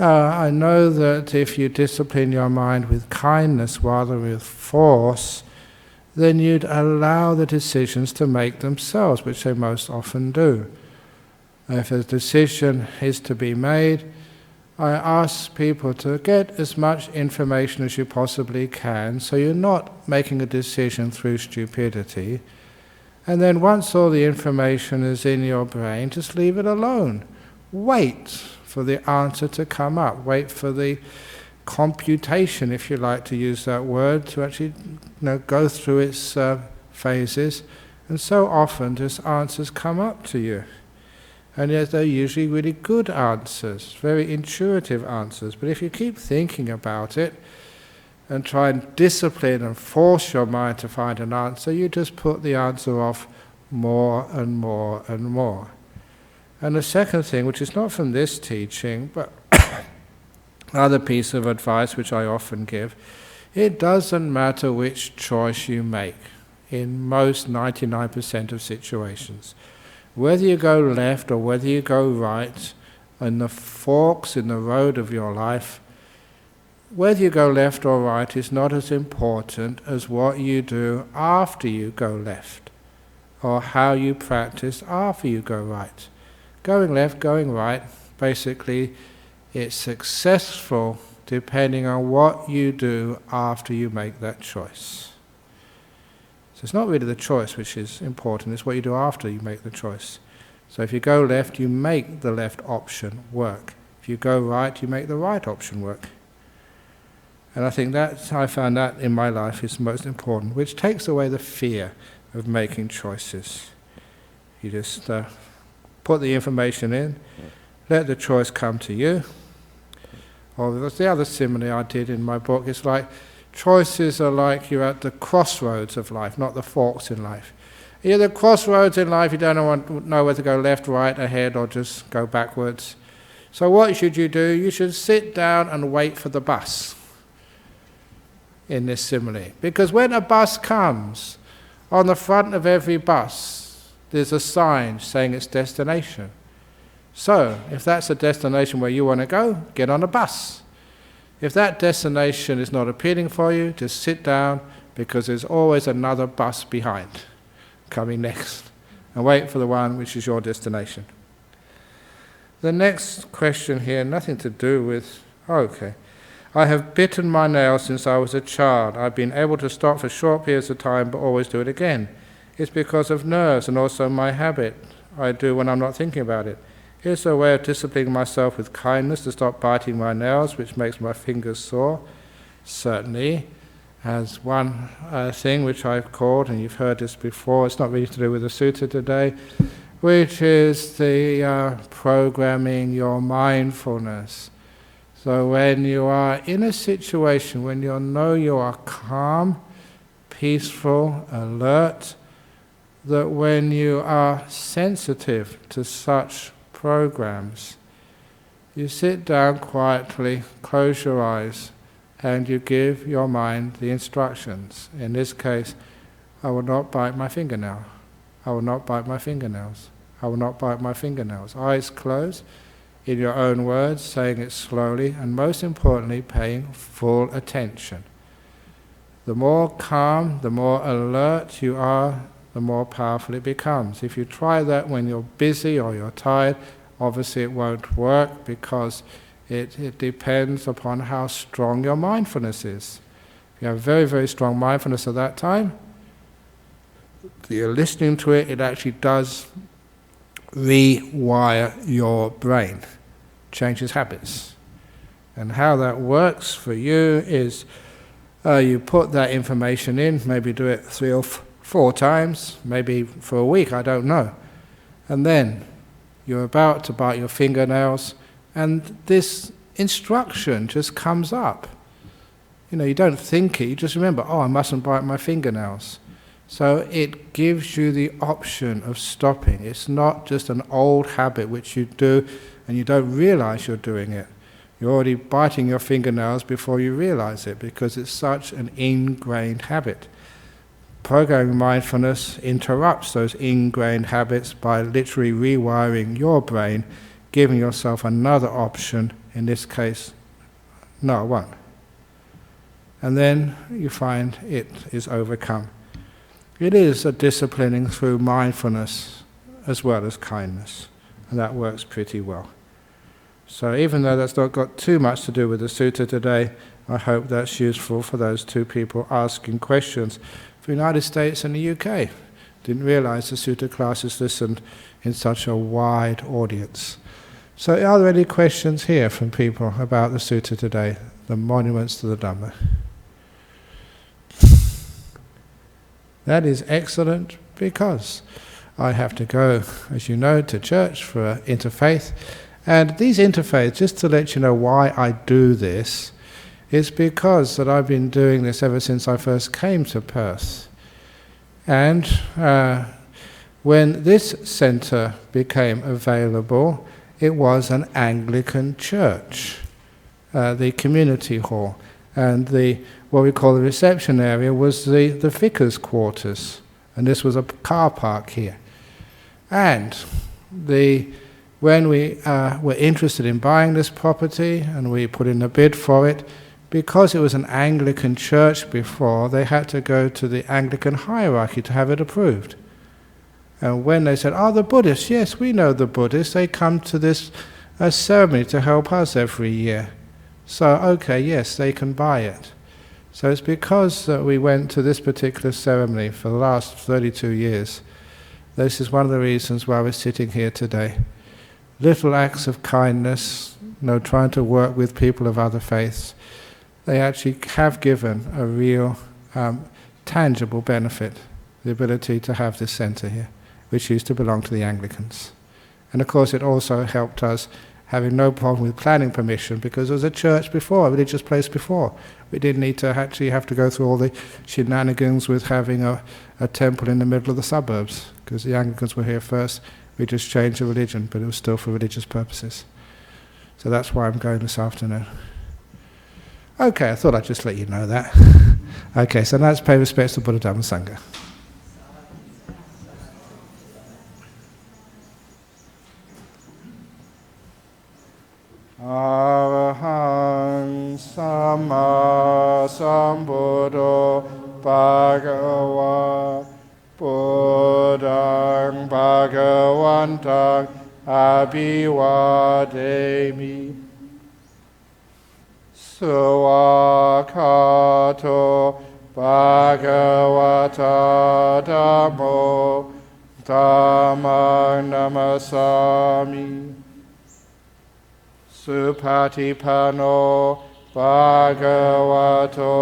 I know that if you discipline your mind with kindness rather than with force, then you'd allow the decisions to make themselves, which they most often do. If a decision is to be made, I ask people to get as much information as you possibly can, so you're not making a decision through stupidity. And then once all the information is in your brain, just leave it alone. Wait for the answer to come up. Wait for the computation, if you like to use that word, to actually go through its phases. And so often just answers come up to you. And yet they're usually really good answers, very intuitive answers. But if you keep thinking about it and try and discipline and force your mind to find an answer, you just put the answer off more and more and more. And the second thing, which is not from this teaching, but another piece of advice which I often give, it doesn't matter which choice you make in most 99% of situations. Whether you go left or whether you go right, in the forks in the road of your life, whether you go left or right is not as important as what you do after you go left, or how you practice after you go right. Going left, going right, basically it's successful depending on what you do after you make that choice. So it's not really the choice which is important, it's what you do after you make the choice. So if you go left, you make the left option work. If you go right, you make the right option work. And I think that, I found that in my life is most important, which takes away the fear of making choices. You just put the information in, let the choice come to you. Or the other simile I did in my book is like, choices are like you're at the crossroads of life, not the forks in life. You're at the crossroads in life, you don't know whether to go left, right, ahead, or just go backwards. So what should you do? You should sit down and wait for the bus in this simile. Because when a bus comes, on the front of every bus, there's a sign saying its destination. So, if that's a destination where you want to go, get on a bus. If that destination is not appealing for you, just sit down, because there's always another bus behind, coming next, and wait for the one which is your destination. The next question here, nothing to do with, I have bitten my nail since I was a child. I've been able to stop for short periods of time, but always do it again. It's because of nerves and also my habit I do when I'm not thinking about it. Is there a way of disciplining myself with kindness to stop biting my nails, which makes my fingers sore? Certainly. As one thing which I've called, and you've heard this before, it's not really to do with the sutta today, which is the programming your mindfulness. So when you are in a situation when you know you are calm, peaceful, alert, that when you are sensitive to such programs, you sit down quietly, close your eyes, and you give your mind the instructions. In this case, I will not bite my fingernail. I will not bite my fingernails. I will not bite my fingernails. Eyes closed, in your own words, saying it slowly, and most importantly, paying full attention. The more calm, the more alert you are, the more powerful it becomes. If you try that when you're busy or you're tired, obviously it won't work, because it depends upon how strong your mindfulness is. If you have very, very strong mindfulness at that time, you're listening to it, it actually does rewire your brain, changes habits. And how that works for you is you put that information in, maybe do it 3 or 4 times, maybe for a week, I don't know. And then you're about to bite your fingernails, and this instruction just comes up. You know, you don't think it, you just remember, oh, I mustn't bite my fingernails. So it gives you the option of stopping. It's not just an old habit which you do and you don't realize you're doing it. You're already biting your fingernails before you realize it, because it's such an ingrained habit. Programming mindfulness interrupts those ingrained habits by literally rewiring your brain, giving yourself another option, in this case, no, I won't. And then you find it is overcome. It is a disciplining through mindfulness as well as kindness, and that works pretty well. So even though that's not got too much to do with the sutta today, I hope that's useful for those 2 people asking questions from the United States and the UK. Didn't realize the sutta classes listened in such a wide audience. So are there any questions here from people about the sutta today, the monuments to the Dhamma? That is excellent, because I have to go, as you know, to church for interfaith. And these interfaiths, just to let you know why I do this, is because that I've been doing this ever since I first came to Perth. And when this centre became available, it was an Anglican church, the community hall, and what we call the reception area was the vicar's quarters, and this was a car park here. And when we were interested in buying this property and we put in a bid for it, because it was an Anglican church before, they had to go to the Anglican hierarchy to have it approved. And when they said, oh, the Buddhists, yes, we know the Buddhists, they come to this ceremony to help us every year. So, okay, yes, they can buy it. So it's because we went to this particular ceremony for the last 32 years. This is one of the reasons why we're sitting here today. Little acts of kindness, trying to work with people of other faiths, they actually have given a real tangible benefit, the ability to have this centre here, which used to belong to the Anglicans. And of course it also helped us having no problem with planning permission, because there was a church before, a religious place before. We didn't need to actually have to go through all the shenanigans with having a temple in the middle of the suburbs, because the Anglicans were here first. We just changed the religion, but it was still for religious purposes. So that's why I'm going this afternoon. Okay, I thought I'd just let you know that. Okay, so now let's pay respects to Buddha, Dhamma, Sangha. Arahang Samma Sambuddho Bhagava Buddhang Bhagavantang Abhivademi Suwakato Bhagavata Dhammo Dhammang namasami. Supatipano bhagavato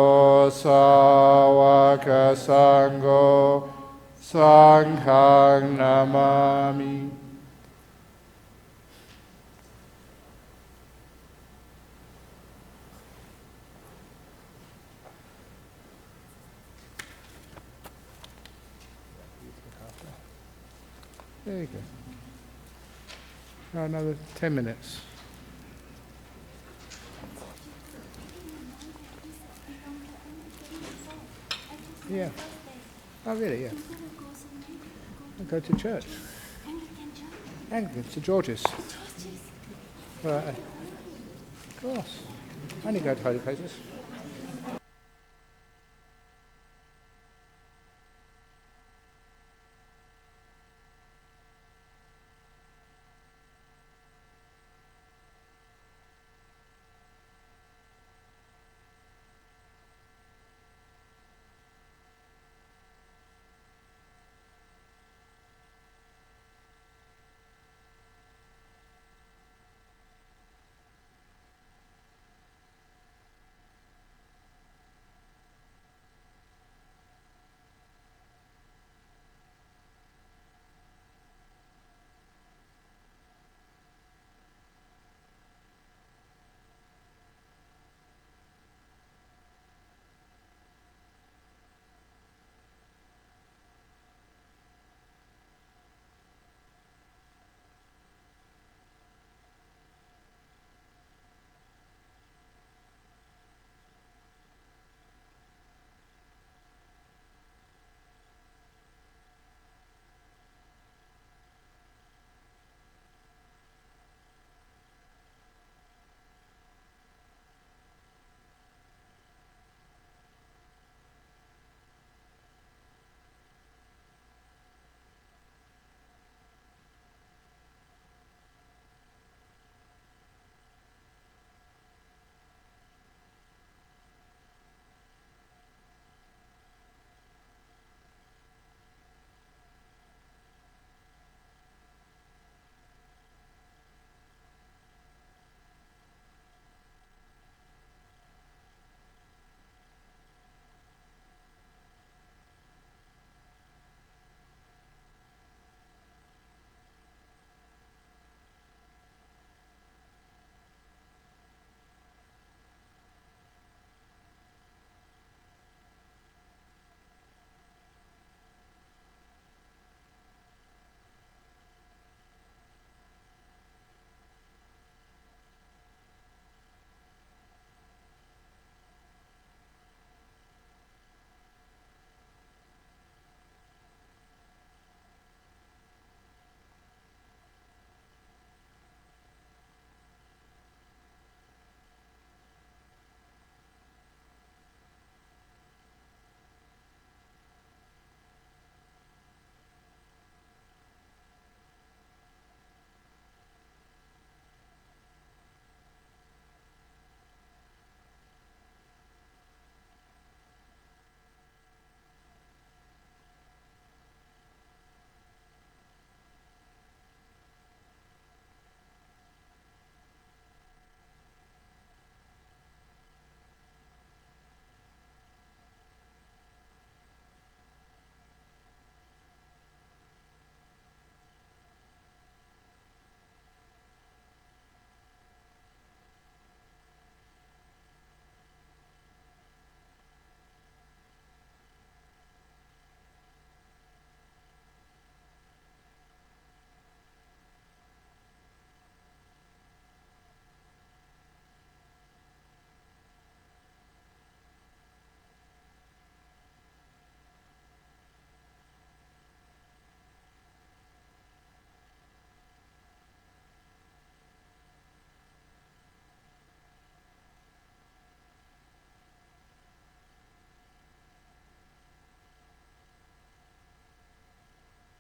sāvaka sangho sanghang namami. There you go. Now another 10 minutes. Yeah. Oh, really? Yeah. I go to church. Anglican, St George's. Right. Of course. I only go to holy places.